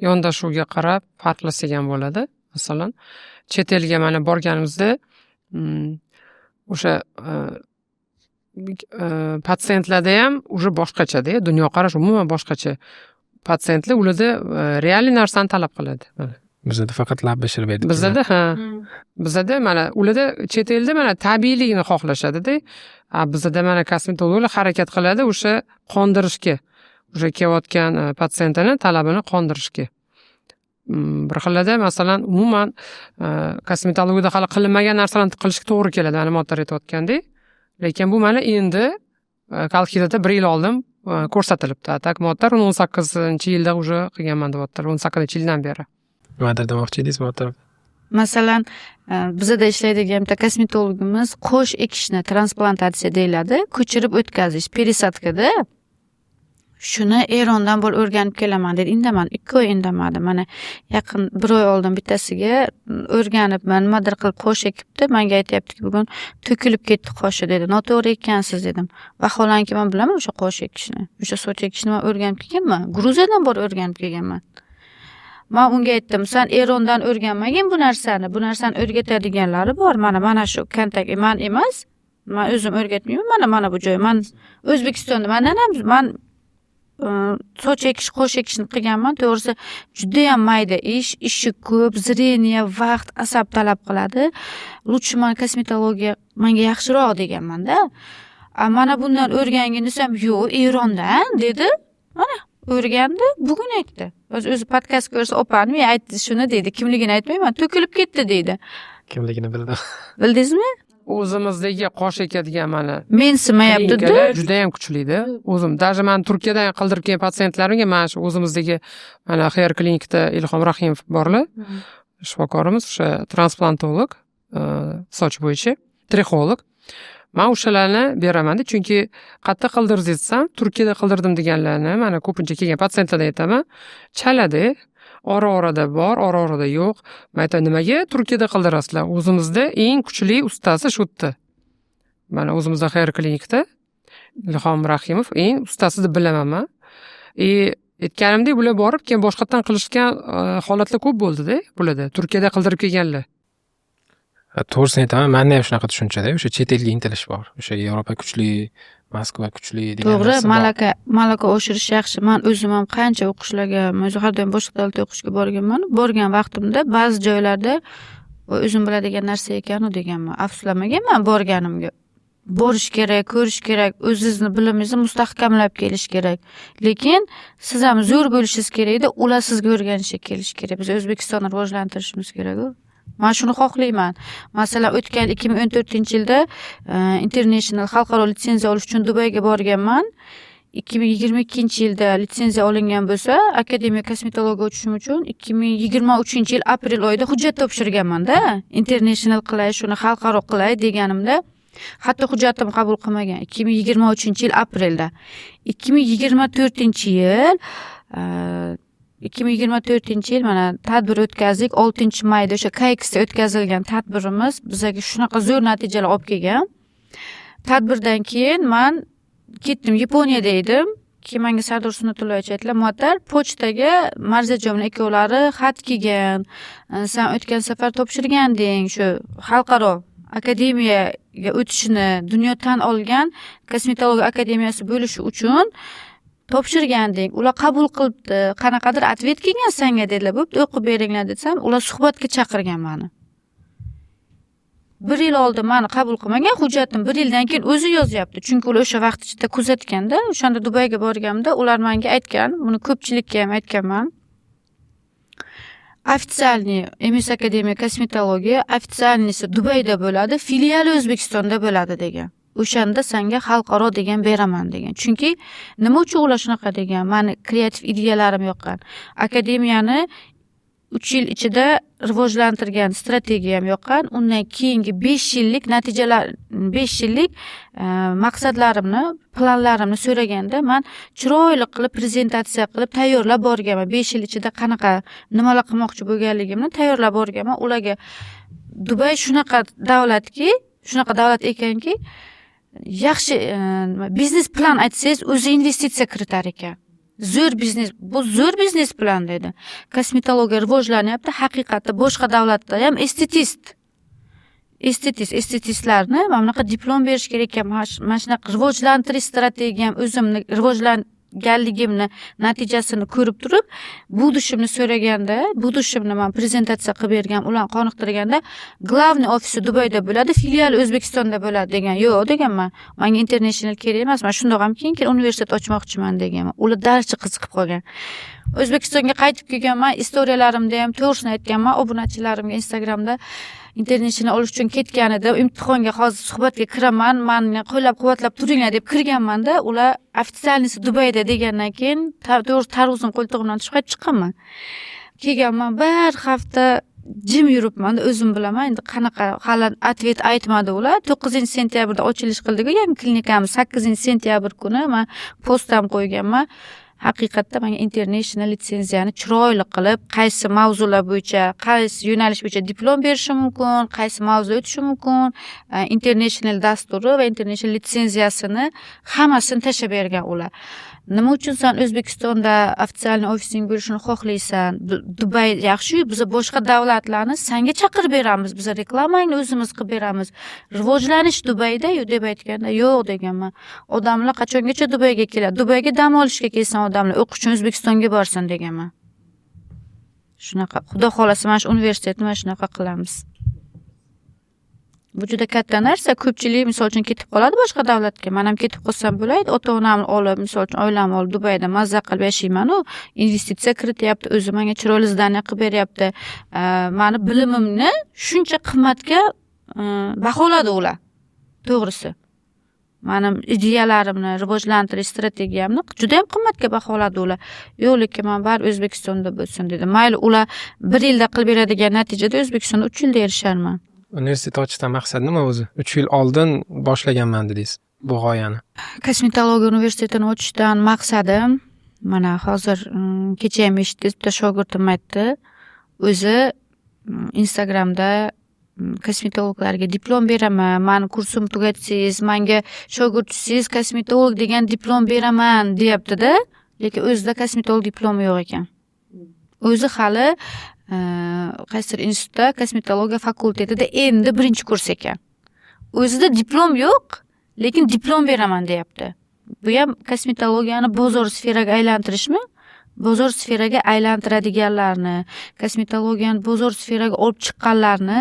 yondashuvga qarab farqlasak ham bo'ladi. Masalan, chet elga mana borganimizda o'sha patsientlarda ham уже boshqacha-da, dunyoqarash umuman boshqacha. Patsientlar ularda real narsani talab qiladi. Bizada faqat lab bishirib beradi. Bizada mana ularda chet elda mana tabiiylikni xohlashadi-da. Bizada mana kosmetologlar harakat qiladi o'sha qondirishga, o'sha kelayotgan patsientning talabini qondirishga. Bir xilda masalan umuman kosmetologiyada hali qilinmagan narsalarni qilishga to'g'ri keladi, mana motor aytayotgandek. Lekin bu mana endi Kalxidada 1 yil oldin ko'rsatilibdi. Tak motor 18-yilda уже qilganman deyaptilar, 18-yildan beri. Nimadir demoqchi edingiz motor? Masalan, bizada ishlaydigan bitta kosmetologimiz qo'sh ekishni transplantatsiya deyiladi, ko'chirib o'tkazish, perisadkada. Shuni Erondan bor o'rganib kelaman dedi. Indaman, 2 oy indamadim. Mana yaqin 1 oy oldin bittasiga o'rganibman, nimadir qilib qo'sh ekibdi. Menga aytayaptiki, bugun to'kilib ketdi qo'shi dedi. Noto'g'ri ekansiz dedim. Vaholanki men bilaman o'sha qo'sh ekishni. O'sha soch ekishni men o'rganib kelganman. Gruziyadan bor o'rganib kelganman. Men unga aytdim, sen Erondan o'rganmagin bu narsani. Bu narsani o'rgatadiganlari bor. Mana shu kontak men emas. Men o'zim o'rgatmayman. Mana bu joy. Men O'zbekistonda men soch ekish, qo'sh ekishni qilganman. To'g'risi juda ham mayda ishi ko'p, zreniya, vaqt, asab talab qiladi. Lutchi men kosmetologiya menga yaxshiroq deganman-da. Mana bundan o'rgangin desam, yo'q, Erondan dedi. Mana o'rgandi, bugun aytdi. O'zi podkast ko'rsa, opam aytdi shuni dedi. Kimligini aytmayman, to'kilib ketdi dedi. Kimligini bildim. Bildingizmi? O'zimizdagi qosh ekadigan mana mensimayapti-da. Juda ham kuchli-da. O'zim даже men Turkiyadan qildirib kelgan patsientlarimga mana shu o'zimizdagi mana Hair klinikda Ilhom Rahimov borlar. Shifokorimiz o'sha transplantolog, soch bo'yicha, trixolog. man o'shalarni beraman chunki qayerda qildir desam Turkiyada qildirdim deganlarni mana ko'pincha kelgan patsientlardan aytaman chaladi ora-orada bor ora-orada yo'q. Men aytaman nimaga Turkiyada qildirasizlar, o'zimizda eng kuchli ustasi shu yerda. Mana o'zimizda Xayr klinikda Ilhom Rahimov eng ustasi deb bilaman men. Aytganimdek bular borib keyin boshqatdan qilishgan holatlar ko'p bo'ldi-da bularda. Turkiyada qildirib kelganlar. To'g'risini aytaman, menda ham shunaqa tushunchada, o'sha chet elga intilish bor. O'sha Yevropa kuchli, Moskva kuchli degan to'g'ri, narsa bor. malaka oshirish yaxshi. Men o'zim ham qancha o'qishlarga, har doim boshqa davlatga o'qishga borganman. Borgan vaqtimda ba'zi joylarda o'zim biladigan narsa ekan deganman. Afsuslamaganman borganimga. Borish kerak, ko'rish kerak, o'zingizni bilimingizni mustahkamlab kelish kerak. Lekin siz ham zo'r bo'lishingiz kerakda, ular sizga o'rganishga kelish kerak. Biz O'zbekistonni rivojlantirishimiz kerak-ku. Men shuni xohlayman. Masalan, o'tgan 2014-yilda International xalqaro litsenziya olish uchun Dubayga borganman. 2022-yilda litsenziya olingan bo'lsa, akademiya kosmetologiya o'qishim uchun 2023-yil aprel oyida hujjat topshirganman-da. International qilay, shuni xalqaro qilay deganimda hatto hujjatim qabul qilmagan 2023-yil aprelda. 2024-yil mana tadbir o'tkazdik. 6-mayda o'sha KXda o'tkazilgan tadbirimiz bizga shunaqa zo'r natijalar olib kelgan. Tadbirdan keyin men ketdim, Yaponiyada edim. Keyin menga Sardor Sunnatullayevich aytdilar, "Muattar, pochtaga Marzajon ikkovlari xat kelgan. Sen o'tgan safar topshirganding, shu xalqaro akademiyaga o'tishini dunyo tan olgan kosmetologiya akademiyasi bo'lishi uchun topshirganding. Ular qabul qilibdi. Qanaqadir atvet kelgan senga dedilar. Bo'pti, o'qib beringlar desam, ular suhbatga chaqirgan meni. 1 yil oldin meni qabul qilmagan, hujjatim 1 yildan keyin o'zi yozyapti. Chunki ular o'sha vaqt ichida kuzatganda, o'shanda Dubayga borganimda ular menga aytgan, buni ko'pchilikka ham aytganman. Официальный MS Akademiya kosmetologiya ofitsialnisi Dubayda bo'ladi, filiali O'zbekistonda bo'ladi degan. O'shanda senga xalqaro degan beraman degan. Chunki nima uchun ular shunaqa degan? Meni kreativ ideyalarim yoqqan. Akademiyani 3 yil ichida rivojlantirgan strategiyam yoqqan. Undan keyingi 5 yillik natijalar, 5 yillik maqsadlarimni, planlarimni so'raganda men chiroyli qilib prezentatsiya qilib tayyorlab borganman. 5 yil ichida qanaqa nimalar qilmoqchi bo'lganligimni tayyorlab borganman. Ularga Dubay shunaqa davlat ekanki, yaxshi biznes plan aytsangiz, o'zi investitsiya kiritar ekan. Bu zo'r biznes plan dedi. Kosmetologiya rivojlanyapti, haqiqatda boshqa davlatda ham estetistlarni mana bunaqa diplom berish kerak ekan. Mana shunaqa rivojlantirish strategiyam o'zimni rivojlanganligimni natijasini ko'rib turib, budishimni so'raganda, budishimni men prezentatsiya qilib bergan, ularni qoniqtirganda, glavniy ofisi Dubayda bo'ladi, filiali O'zbekistonda bo'ladi degan. Yo'q deganman. Menga international kerak emas. Men shundoq ham keyin universitet ochmoqchiman deganman. Ular darcha qiziqib qolgan. O'zbekistonga qaytib kelganman, istoriyalarimda ham to'g'risini aytganman, obunachilarimga Instagramda international olish uchun ketgan edim. Imtihonga hozir suhbatga kiraman, meni qo'llab-quvvatlab turinglar deb kirganman-da, ular ofitsialnisi Dubayda degandan keyin to'g'ri tarvuzim qo'ltig'imdan tushib qaytib chiqqanman. Kelganman, bir hafta jim yuribman, o'zim bilaman. Endi qanaqa hali atvet aytmadi ular. 9-sentyabrda ochilish qildik-ku, yangi klinikamiz 8-sentyabr kuni men postam qo'yganman. Haqiqatda menga international litsenziyani chiroyli qilib, qaysi mavzular bo'yicha, qaysi yo'nalish bo'yicha diplom berishi mumkin, qaysi mavzu o'tishi mumkin, international dasturi va international litsenziyasini hammasini tashlab bergan ular. Nima uchun sen O'zbekistonda ofitsialniy ofising bo'lishini xohlaysan? Dubay yaxshi, biz boshqa davlatlarni senga chaqirib beramiz, biz reklamangni o'zimiz qilib beramiz. Rivojlanish Dubayda-yu deb aytganda, yo'q deganman. Odamlar qachongacha Dubayga keladi? Dubayga dam olishga kelsan odamlar, o'qish uchun O'zbekistonga borsin deganman. Shunaqa, xudo xolasa mana shu universitetni mana shunaqa qilamiz. Bu juda katta narsa. Ko'pchilik misol uchun ketib qoladi boshqa davlatga. Men ham ketib qolsam bo'laydi. Ota-onamni olib, misol uchun oilamni olib Dubayda mazza qilib yashayman-u, investitsiya kirityapti, o'zi menga chiroyli zdaniya qilib beryapti. Meni bilimimni shuncha qimmatga baholadi ular. To'g'risi. Mening ideyalarimni rivojlantirish strategiyamni juda ham qimmatga baholadi ular. Yo'q, lekin men bar O'zbekistonda bo'lsin dedi. Mayli, ular 1 yilda qilib beradigan natijada O'zbekistonda 3 yilda erisharman. Universitet ochishdan maqsad nima o'zi? 3 yil oldin boshlaganman dedingiz bu g'oyani. Kosmetologiya universitetini ochishdan maqsadim, mana hozir kecha ham eshitdingiz, bitta shogirdim aytdi. O'zi Instagramda kosmetologlarga diplom beraman, mani kursim tugatsangiz, menga shogird tushsangiz kosmetolog degan diplom beraman deyapti-da, lekin o'zida kosmetolog diplomi yo'q ekan. O'zi hali qaysidir institutda kosmetologiya fakultetida endi 1-kurs ekan. O'zida diplom yo'q, lekin diplom beraman deyapti. Bu ham kosmetologiyani bozor sferaga aylantirishmi? Bozor sferaga aylantiradiganlarni, kosmetologiyani bozor sferaga olib chiqqanlarni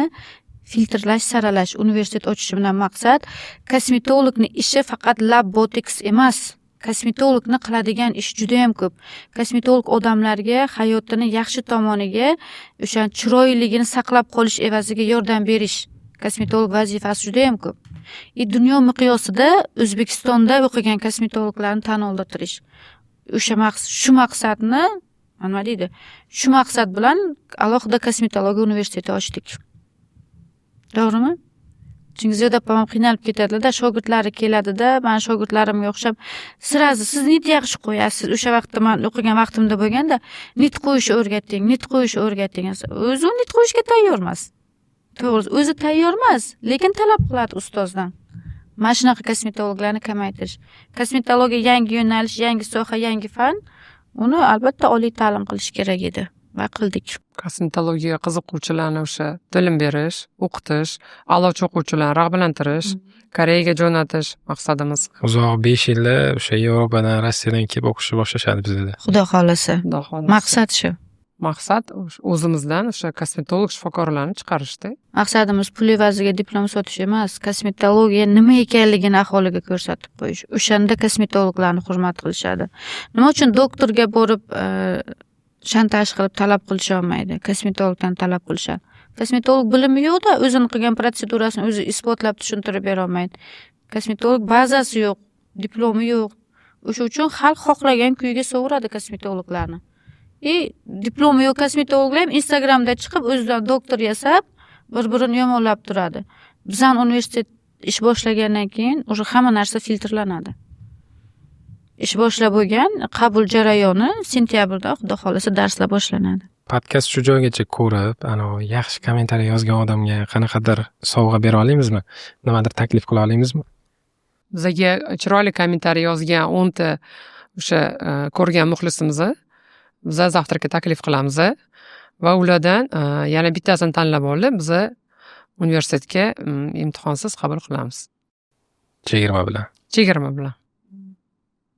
filtrlash, saralash. Universitet ochishimdan maqsad kosmetologni ishi faqat lab botoks emas. Kosmetologni qiladigan ish juda ham ko'p. Kosmetolog odamlarga hayotini yaxshi tomoniga, o'sha chiroyligini saqlab qolish evaziga yordam berish. Kosmetolog vazifasi juda ham ko'p. Dunyo miqyosida O'zbekistonda o'qigan kosmetologlarni tan oldirtirish. Shu maqsadni, nima deydi? Shu maqsad bilan alohida kosmetologiya universiteti ochdik. To'g'rimi? Chunki Ziyoda opam qiynalib ketadi-da, shogirdlari keladi-da, men shogirdlarimga o'xshab, "Sirazi siz nit yaxshi qo'yasiz." O'sha vaqtda men o'qigan vaqtimda bo'lganda, "Nit qo'yishni o'rgating, nit qo'yishni o'rgating." O'zi nit qo'yishga tayyor emas. To'g'risi, o'zi tayyor emas, lekin talab qiladi ustozdan. Mana shunaqa kosmetologlarni kamaytirish. Kosmetologiya yangi yo'nalish, yangi soha, yangi fan. Uni albatta oliy ta'lim qilish kerak edi va qildik. Kosmetologiyaga qiziquvchilarni o'sha bilim berish, o'qitish, a'lochi o'quvchilarni rag'batlantirish, Koreyaga jo'natish maqsadimiz. Uzoq 5 yilda o'sha Yevropadan, Rossiyadan kelib o'qishni boshlashadi bizda. Xudo xolasa. Xudo xohlasa. Maqsad shu. Maqsad o'zimizdan o'sha kosmetolog shifokorlarni chiqarishda. Maqsadimiz pul evaziga diplom sotish emas, kosmetologiya nima ekanligini aholiga ko'rsatib qo'yish. O'shanda kosmetologlarni hurmat qilishadi. Nima uchun doktorga borib shantaj qilib talab qilisha olmaydi? Kosmetologdan talab qilishadi. Kosmetolog bilimi yo'q-da, o'zini qilgan protsedurasini o'zi isbotlab tushuntirib bera olmaydi. Kosmetolog bazasi yo'q, diplomi yo'q. O'sha uchun xalq xohlagan kuyiga sovuradi kosmetologlarni. Diplomi yo'q kosmetologlar ham Instagramda chiqib o'zidan doktor yasab, bir-birini yomonlab turadi. Bizning universitet ish boshlagandan keyin o'sha hamma narsa filtrlanadi. Ish boshlab bo'lgan, qabul jarayoni sentyabrda xudo xolasa darslar boshlanadi. Podkast shu joygacha ko'rib, yaxshi kommentariy yozgan odamga qanaqadir sovg'a bera olamizmi? Nimadir taklif qila olamizmi? Bizga chiroyli kommentariy yozgan 10 ta o'sha ko'rgan muxlisimizni biz zavtrga taklif qilamiz va ulardan yana bittasini tanlab olib biz universitetga imtihonsiz qabul qilamiz. Chegirma bilan. Chegirma bilan.